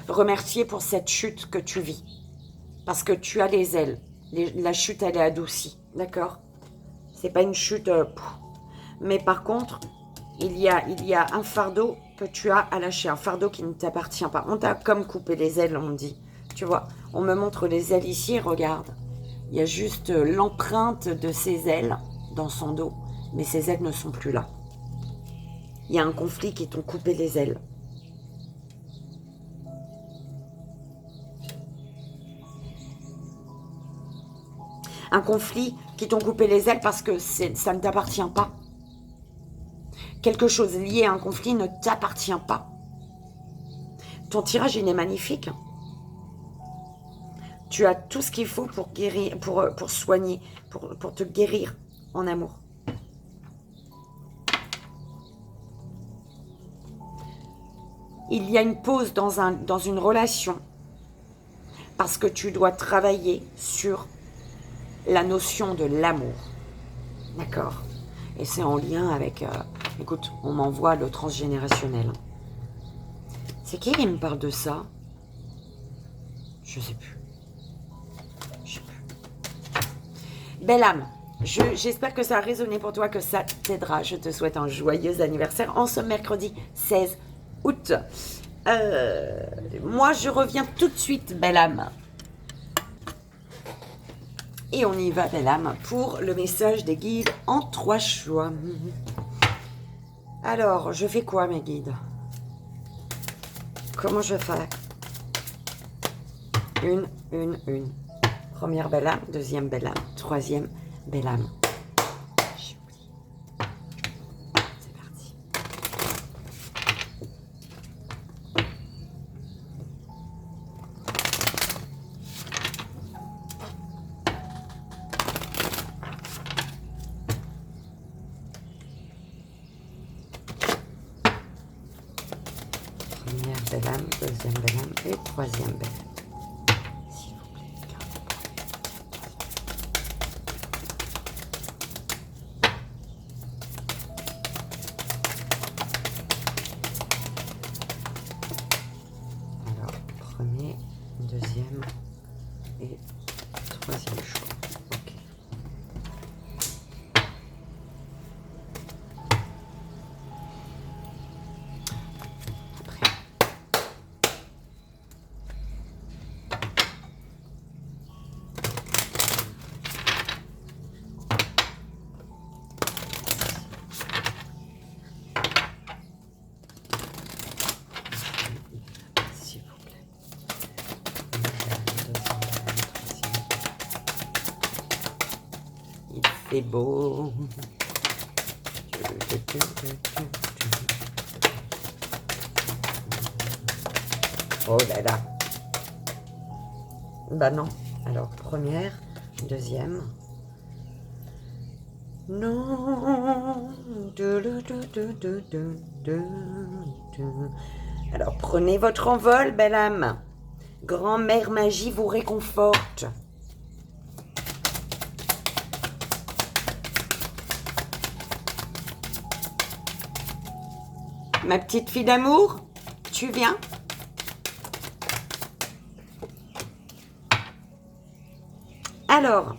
Remercier pour cette chute que tu vis. Parce que tu as les ailes. La chute, elle est adoucie. D'accord? C'est pas une chute... Mais par contre, il y a un fardeau que tu as à lâcher. Un fardeau qui ne t'appartient pas. On t'a comme coupé les ailes, on dit. Tu vois? On me montre les ailes ici, regarde. Il y a juste l'empreinte de ses ailes dans son dos. Mais ses ailes ne sont plus là. Il y a un conflit qui t'ont coupé les ailes. Un conflit qui t'ont coupé les ailes parce que ça ne t'appartient pas. Quelque chose lié à un conflit ne t'appartient pas. Ton tirage, il est magnifique. Tu as tout ce qu'il faut pour guérir, pour soigner, pour te guérir en amour. Il y a une pause dans une relation parce que tu dois travailler sur la notion de l'amour. D'accord? Et c'est en lien avec... écoute, on m'envoie le transgénérationnel. C'est qui me parle de ça? Je sais plus. Belle âme, j'espère que ça a résonné pour toi, que ça t'aidera. Je te souhaite un joyeux anniversaire en ce mercredi 16 août. Moi, je reviens tout de suite, belle âme. Et on y va, belle âme, pour le message des guides en 3 choix. Alors, je fais quoi, mes guides? Comment je fais? Une. Première belle âme, deuxième belle âme, troisième belle âme. J'ai oublié. C'est parti. Première belle âme, deuxième belle âme et troisième belle âme. Premier, deuxième et troisième choix. Ok. Après. S'il vous plaît. Il fait beau. Oh là là. Bah non. Alors, première, deuxième. Non. Alors, prenez votre envol, belle âme. Grand-mère magie vous réconforte. Ma petite fille d'amour, tu viens? Alors,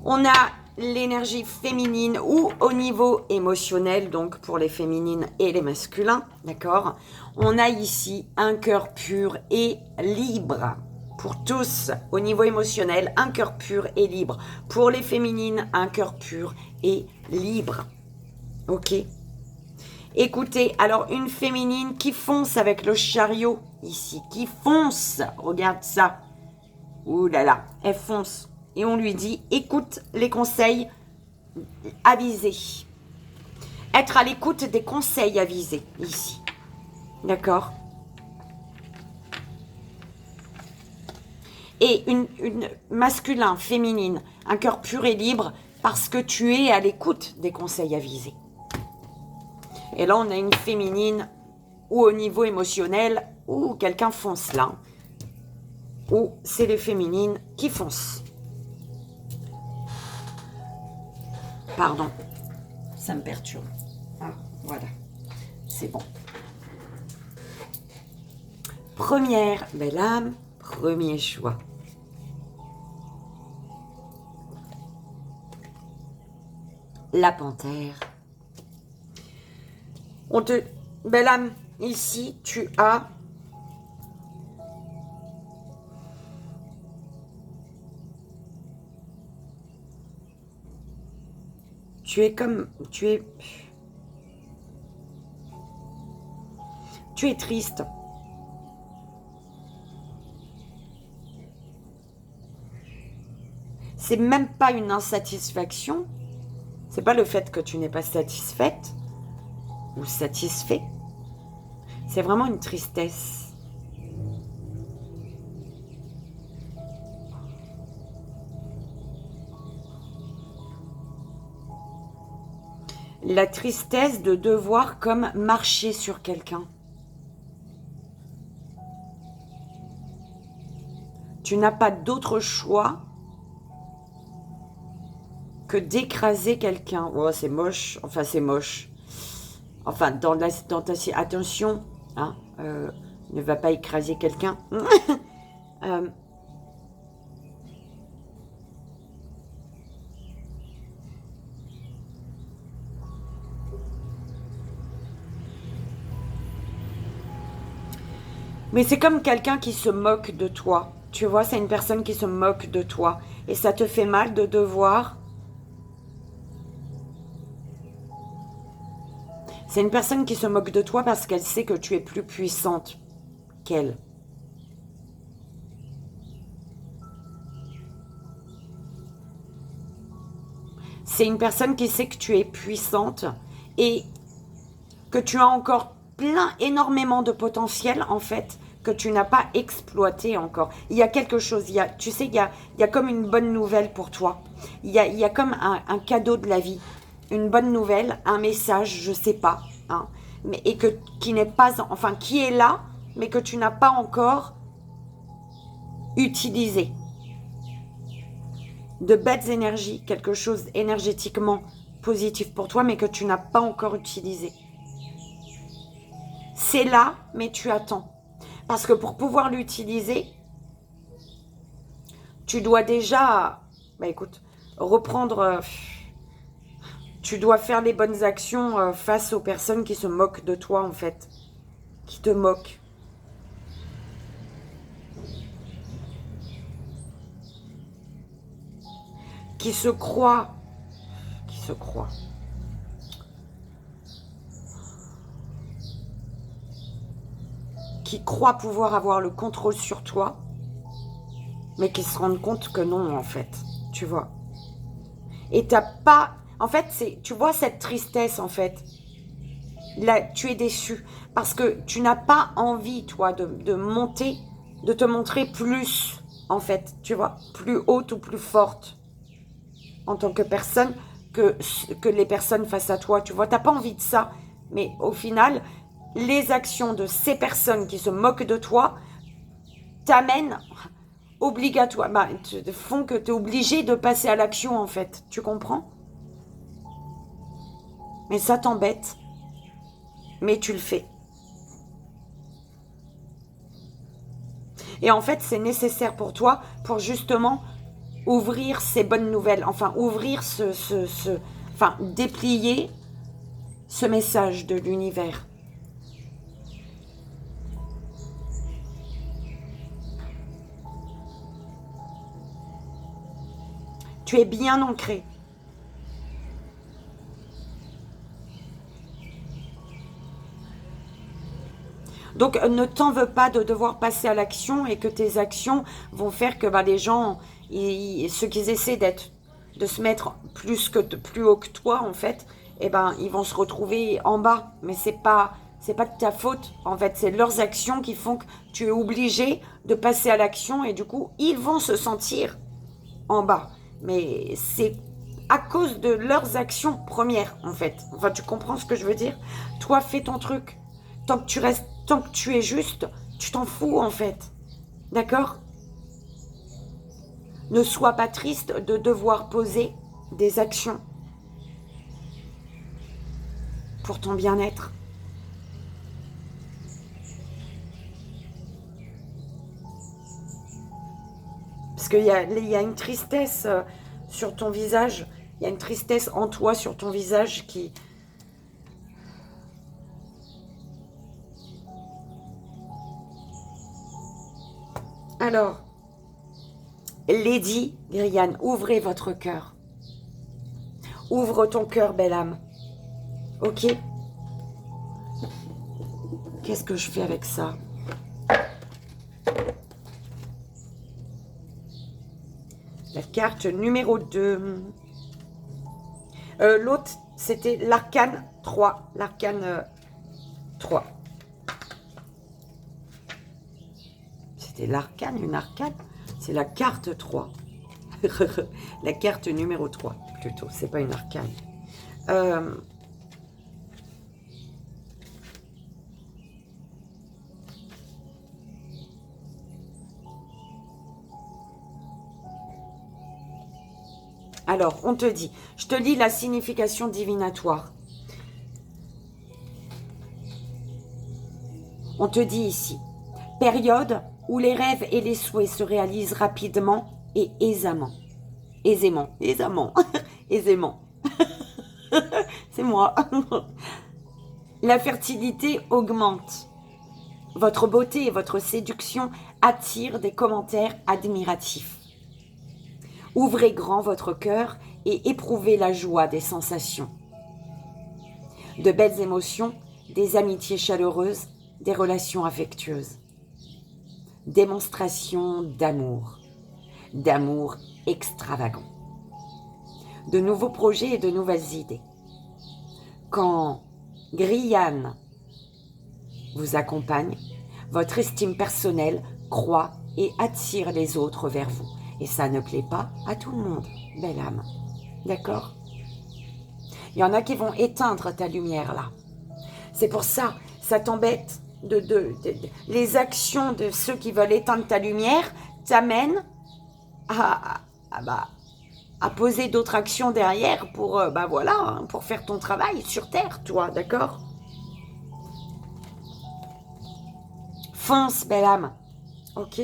on a l'énergie féminine ou au niveau émotionnel, donc pour les féminines et les masculins, d'accord? On a ici un cœur pur et libre. Pour tous, au niveau émotionnel, un cœur pur et libre. Pour les féminines, un cœur pur et libre. Ok? Écoutez, alors une féminine qui fonce avec le chariot, ici, qui fonce, regarde ça. Ouh là là, elle fonce. Et on lui dit, écoute les conseils avisés. Être à l'écoute des conseils avisés, ici. D'accord? Et une masculin, féminine, un cœur pur et libre, parce que tu es à l'écoute des conseils avisés. Et là, on a une féminine, ou au niveau émotionnel, ou quelqu'un fonce là. Ou c'est les féminines qui foncent. Pardon, ça me perturbe. Ah, voilà, c'est bon. Première belle âme, premier choix. La panthère. Belle âme, ici, tu as... Tu es comme... Tu es triste. C'est même pas une insatisfaction. C'est pas le fait que tu n'es pas satisfaite ou satisfait. C'est vraiment une tristesse. La tristesse de devoir comme marcher sur quelqu'un. Tu n'as pas d'autre choix que d'écraser quelqu'un. Oh, c'est moche. Enfin, c'est moche. Enfin, dans ta... Attention, hein, ne va pas écraser quelqu'un. Mais c'est comme quelqu'un qui se moque de toi. Tu vois, c'est une personne qui se moque de toi. Et ça te fait mal de devoir... C'est une personne qui se moque de toi parce qu'elle sait que tu es plus puissante qu'elle. C'est une personne qui sait que tu es puissante et que tu as encore énormément de potentiel, en fait, que tu n'as pas exploité encore. Il y a quelque chose, tu sais, il y a comme une bonne nouvelle pour toi. Il y a comme un cadeau de la vie. Une bonne nouvelle, un message, je sais pas, hein, mais, qui n'est pas, enfin, qui est là, mais que tu n'as pas encore utilisé. De belles énergies, quelque chose énergétiquement positif pour toi, mais que tu n'as pas encore utilisé. C'est là, mais tu attends. Parce que pour pouvoir l'utiliser, tu dois déjà, bah écoute, reprendre... tu dois faire les bonnes actions face aux personnes qui se moquent de toi, en fait. Qui te moquent. Qui se croient. Qui se croient. Qui croient pouvoir avoir le contrôle sur toi, mais qui se rendent compte que non, en fait. Tu vois. Et t'as pas... En fait, tu vois cette tristesse, en fait. Là, tu es déçu. Parce que tu n'as pas envie, toi, de monter, de te montrer plus, en fait. Tu vois, plus haute ou plus forte en tant que personne que les personnes face à toi. Tu vois, t'as pas envie de ça. Mais au final, les actions de ces personnes qui se moquent de toi t'amènent obligatoirement, font que tu es obligé de passer à l'action, en fait. Tu comprends? Mais ça t'embête. Mais tu le fais. Et en fait, c'est nécessaire pour toi pour justement ouvrir ces bonnes nouvelles. Enfin, ouvrir enfin, déplier ce message de l'univers. Tu es bien ancré. Donc, ne t'en veux pas de devoir passer à l'action et que tes actions vont faire que les gens, ceux qui essaient de se mettre plus haut que toi, en fait, ils vont se retrouver en bas. Mais c'est pas de ta faute, en fait. C'est leurs actions qui font que tu es obligé de passer à l'action et du coup, ils vont se sentir en bas. Mais c'est à cause de leurs actions premières, en fait. Enfin, tu comprends ce que je veux dire? Toi, fais ton truc. Tant que tu es juste, tu t'en fous, en fait. D'accord? Ne sois pas triste de devoir poser des actions pour ton bien-être. Parce qu'il y a une tristesse sur ton visage. Il y a une tristesse en toi sur ton visage qui... Alors, Lady Griane, ouvrez votre cœur. Ouvre ton cœur, belle âme. Ok? Qu'est-ce que je fais avec ça? La carte numéro 2. L'autre, c'était l'arcane 3. L'arcane 3. C'était l'arcane, une arcane? C'est la carte 3. La carte numéro 3, plutôt. C'est pas une arcane. Alors, on te dit, je te lis la signification divinatoire. On te dit ici, période où les rêves et les souhaits se réalisent rapidement et aisément. Aisément, aisément. C'est moi. La fertilité augmente. Votre beauté et votre séduction attirent des commentaires admiratifs. Ouvrez grand votre cœur et éprouvez la joie des sensations. De belles émotions, des amitiés chaleureuses, des relations affectueuses. Démonstration d'amour extravagant. De nouveaux projets et de nouvelles idées. Quand Griane vous accompagne, votre estime personnelle croît et attire les autres vers vous. Et ça ne plaît pas à tout le monde, belle âme. D'accord? Il y en a qui vont éteindre ta lumière là. C'est pour ça, ça t'embête. Les actions de ceux qui veulent éteindre ta lumière t'amènent à poser d'autres actions derrière pour, pour faire ton travail sur Terre, toi, d'accord? Fonce, belle âme. Ok?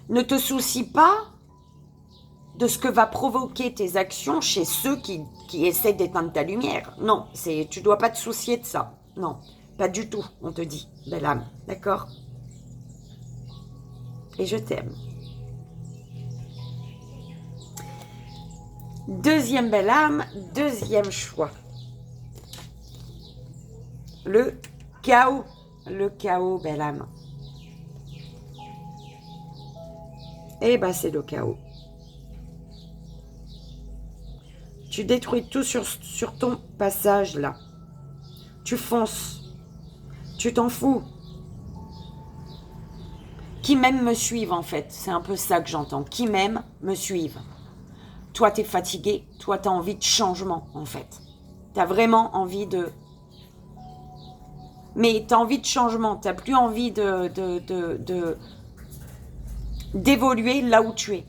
Ne te soucie pas de ce que va provoquer tes actions chez ceux qui essaient d'éteindre ta lumière. Non, tu ne dois pas te soucier de ça. Non, pas du tout, on te dit, belle âme. D'accord? Et je t'aime. Deuxième belle âme, deuxième choix. Le chaos. Le chaos, belle âme. Eh bien, c'est le chaos. Tu détruis tout sur ton passage, là. Tu fonces. Tu t'en fous. Qui m'aime me suivent, en fait. C'est un peu ça que j'entends. Qui m'aime me suivent. Toi, t'es fatigué. Toi, t'as envie de changement, en fait. T'as vraiment envie de... Mais t'as envie de changement. T'as plus envie d'évoluer là où tu es.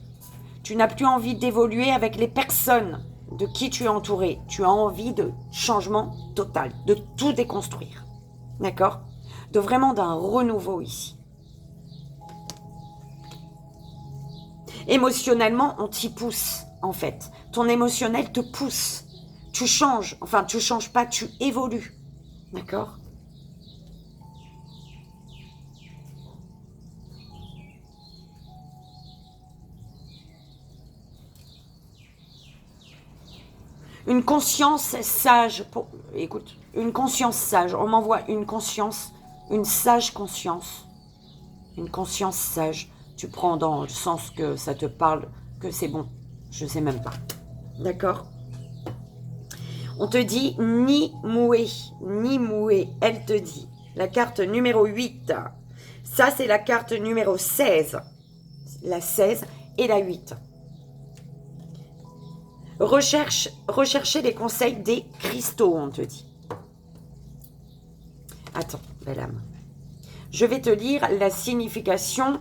Tu n'as plus envie d'évoluer avec les personnes de qui tu es entouré. Tu as envie de changement total, de tout déconstruire. D'accord? De vraiment d'un renouveau ici. Émotionnellement, on t'y pousse, en fait. Ton émotionnel te pousse. Tu changes. Enfin, tu changes pas, tu évolues. D'accord? Une conscience sage. Écoute, une conscience sage. On m'envoie une conscience, une sage conscience. Une conscience sage. Tu prends dans le sens que ça te parle, que c'est bon. Je sais même pas. D'accord? On te dit ni moué, ni moué. Elle te dit. La carte numéro 8. Ça, c'est la carte numéro 16. La 16 et la 8. Recherchez les conseils des cristaux, on te dit. Attends, belle âme. Je vais te lire la signification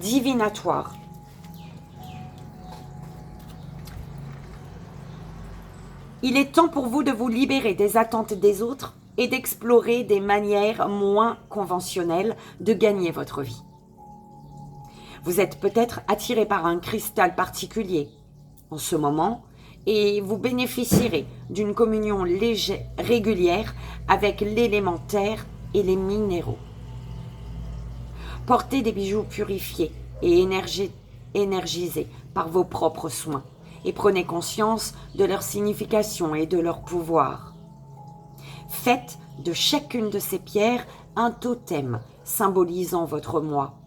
divinatoire. Il est temps pour vous de vous libérer des attentes des autres et d'explorer des manières moins conventionnelles de gagner votre vie. Vous êtes peut-être attiré par un cristal particulier en ce moment et vous bénéficierez d'une communion légère, régulière avec l'élémentaire et les minéraux. Portez des bijoux purifiés et énergisés par vos propres soins et prenez conscience de leur signification et de leur pouvoir. Faites de chacune de ces pierres un totem symbolisant votre moi,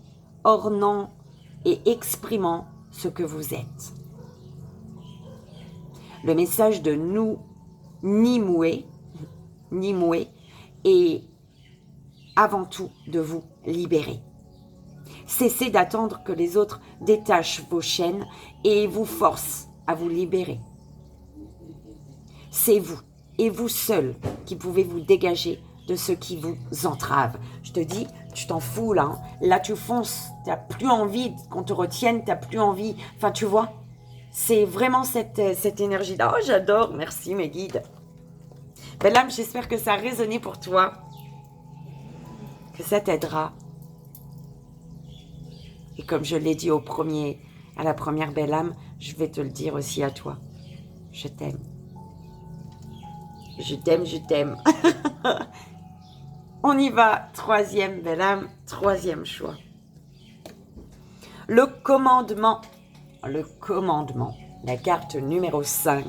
ornant et exprimant ce que vous êtes. Le message de Nimue est avant tout de vous libérer. Cessez d'attendre que les autres détachent vos chaînes et vous forcent à vous libérer. C'est vous et vous seul qui pouvez vous dégager de ce qui vous entrave. Je te dis, tu t'en fous là. Là, tu fonces. Tu n'as plus envie qu'on te retienne. Tu n'as plus envie. Enfin, tu vois, c'est vraiment cette énergie-là. Oh, j'adore. Merci, mes guides. Belle âme, j'espère que ça a résonné pour toi. Que ça t'aidera. Et comme je l'ai dit à la première belle âme, je vais te le dire aussi à toi. Je t'aime. Je t'aime, je t'aime. On y va. Troisième belle âme, troisième choix. Le commandement. Le commandement. La carte numéro 5.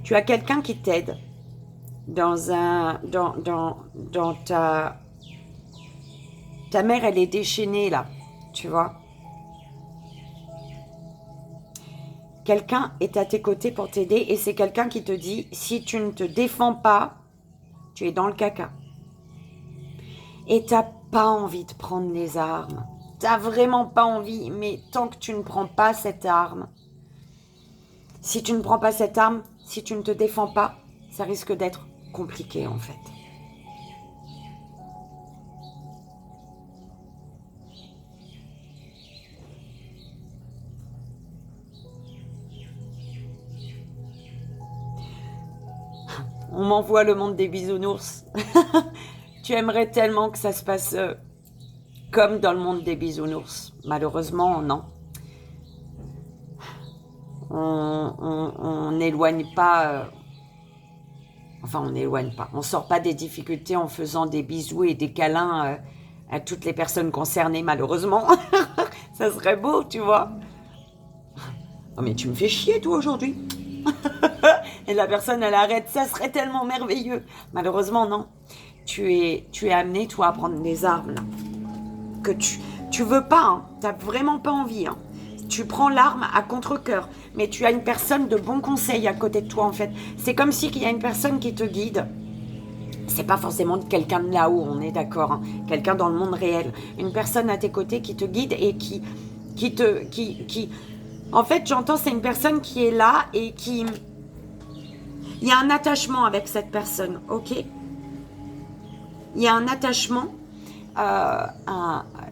Tu as quelqu'un qui t'aide dans ta mère, elle est déchaînée là, tu vois. Quelqu'un est à tes côtés pour t'aider et c'est quelqu'un qui te dit, si tu ne te défends pas, tu es dans le caca. Et tu n'as pas envie de prendre les armes. Tu n'as vraiment pas envie, mais tant que tu ne prends pas cette arme, si tu ne prends pas cette arme, si tu ne te défends pas, ça risque d'être compliqué en fait. On m'envoie le monde des bisounours. Tu aimerais tellement que ça se passe comme dans le monde des bisounours. Malheureusement, non. On n'éloigne pas... enfin, on n'éloigne pas. On ne sort pas des difficultés en faisant des bisous et des câlins à toutes les personnes concernées, malheureusement. Ça serait beau, tu vois. Oh, mais tu me fais chier, toi, aujourd'hui. Et la personne, elle arrête. Ça serait tellement merveilleux. Malheureusement, non. Tu es amené, toi, à prendre des armes, là. Que tu veux pas, hein. Tu n'as vraiment pas envie, hein. Tu prends l'arme à contre-cœur, mais tu as une personne de bon conseil à côté de toi, en fait. C'est comme si il y a une personne qui te guide. C'est pas forcément quelqu'un de là-haut, on est d'accord, hein. Quelqu'un dans le monde réel. Une personne à tes côtés qui te guide et qui en fait, j'entends, c'est une personne qui est là et qui... Il y a un attachement avec cette personne, ok? Il y a un attachement.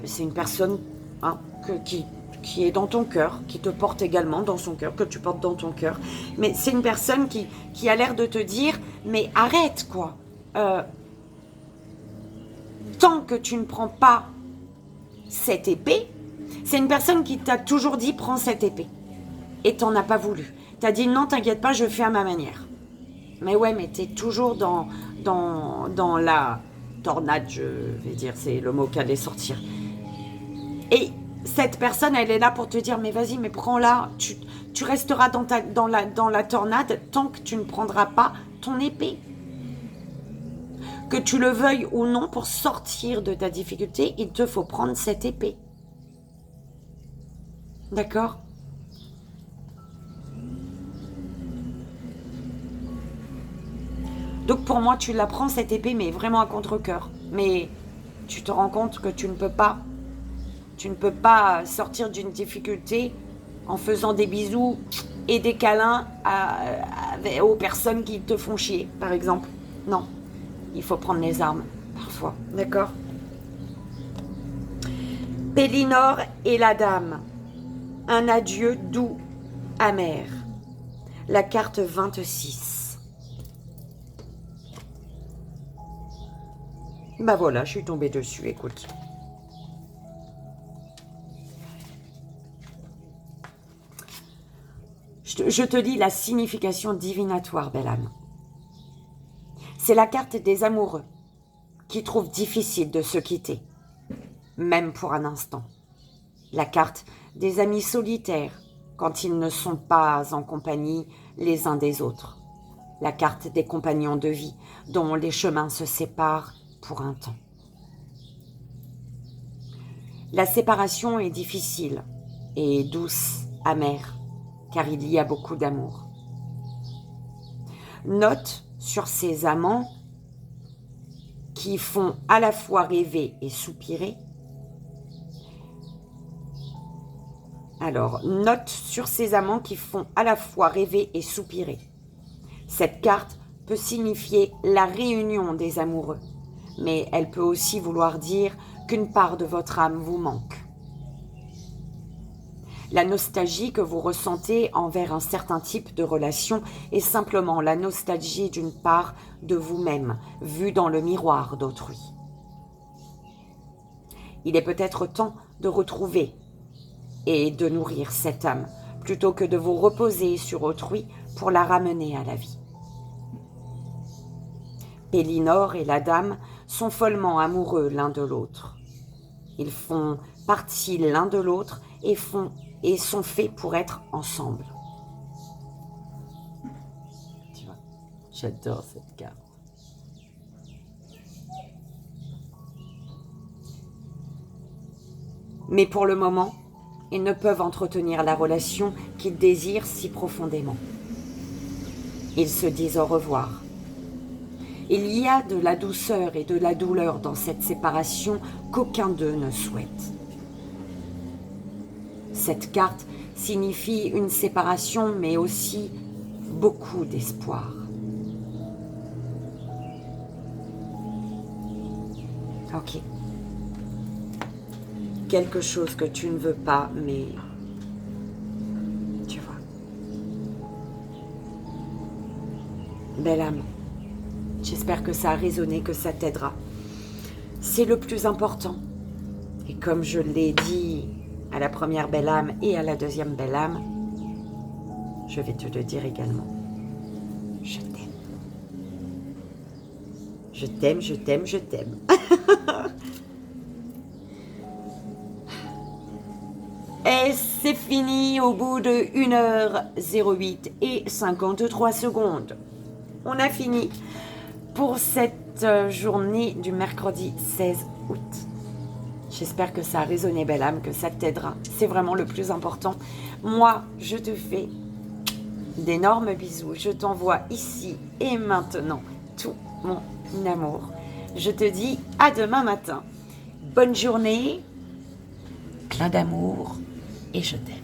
C'est une personne hein, qui est dans ton cœur, qui te porte également dans son cœur, que tu portes dans ton cœur. Mais c'est une personne qui a l'air de te dire, mais arrête quoi. Tant que tu ne prends pas cette épée, c'est une personne qui t'a toujours dit, prends cette épée. Et t'en as pas voulu. T'as dit, non, t'inquiète pas, je fais à ma manière. Mais ouais, mais t'es toujours dans la... tornade, je vais dire, c'est le mot qui allait sortir. Et cette personne, elle est là pour te dire, mais vas-y, mais prends-la, tu resteras dans la tornade tant que tu ne prendras pas ton épée. Que tu le veuilles ou non, pour sortir de ta difficulté, il te faut prendre cette épée. D'accord ? Donc pour moi, tu la prends cette épée, mais vraiment à contre-cœur. Mais tu te rends compte que tu ne peux pas sortir d'une difficulté en faisant des bisous et des câlins aux personnes qui te font chier, par exemple. Non, il faut prendre les armes, parfois. D'accord ? Pélinore et la dame. Un adieu doux, amer. La carte 26. Bah voilà, je suis tombée dessus, écoute. Je te lis la signification divinatoire, belle âme. C'est la carte des amoureux qui trouvent difficile de se quitter, même pour un instant. La carte des amis solitaires quand ils ne sont pas en compagnie les uns des autres. La carte des compagnons de vie dont les chemins se séparent pour un temps. La séparation est difficile et douce, amère, car il y a beaucoup d'amour. Note sur ces amants qui font à la fois rêver et soupirer. Alors, note sur ces amants qui font à la fois rêver et soupirer. Cette carte peut signifier la réunion des amoureux, mais elle peut aussi vouloir dire qu'une part de votre âme vous manque. La nostalgie que vous ressentez envers un certain type de relation est simplement la nostalgie d'une part de vous-même, vue dans le miroir d'autrui. Il est peut-être temps de retrouver et de nourrir cette âme, plutôt que de vous reposer sur autrui pour la ramener à la vie. Pélinore et la dame sont follement amoureux l'un de l'autre. Ils font partie l'un de l'autre et sont faits pour être ensemble. Tu vois, j'adore cette carte. Mais pour le moment, ils ne peuvent entretenir la relation qu'ils désirent si profondément. Ils se disent au revoir. Il y a de la douceur et de la douleur dans cette séparation qu'aucun d'eux ne souhaite. Cette carte signifie une séparation, mais aussi beaucoup d'espoir. Ok. Quelque chose que tu ne veux pas, mais tu vois. Belle âme, j'espère que ça a résonné, que ça t'aidera. C'est le plus important. Et comme je l'ai dit à la première belle âme et à la deuxième belle âme, je vais te le dire également. Je t'aime. Je t'aime, je t'aime, je t'aime. Et c'est fini au bout de 1h08 et 53 secondes. On a fini pour cette journée du mercredi 16 août. J'espère que ça a résonné, belle âme, que ça t'aidera. C'est vraiment le plus important. Moi, je te fais d'énormes bisous. Je t'envoie ici et maintenant tout mon amour. Je te dis à demain matin. Bonne journée, plein d'amour et je t'aime.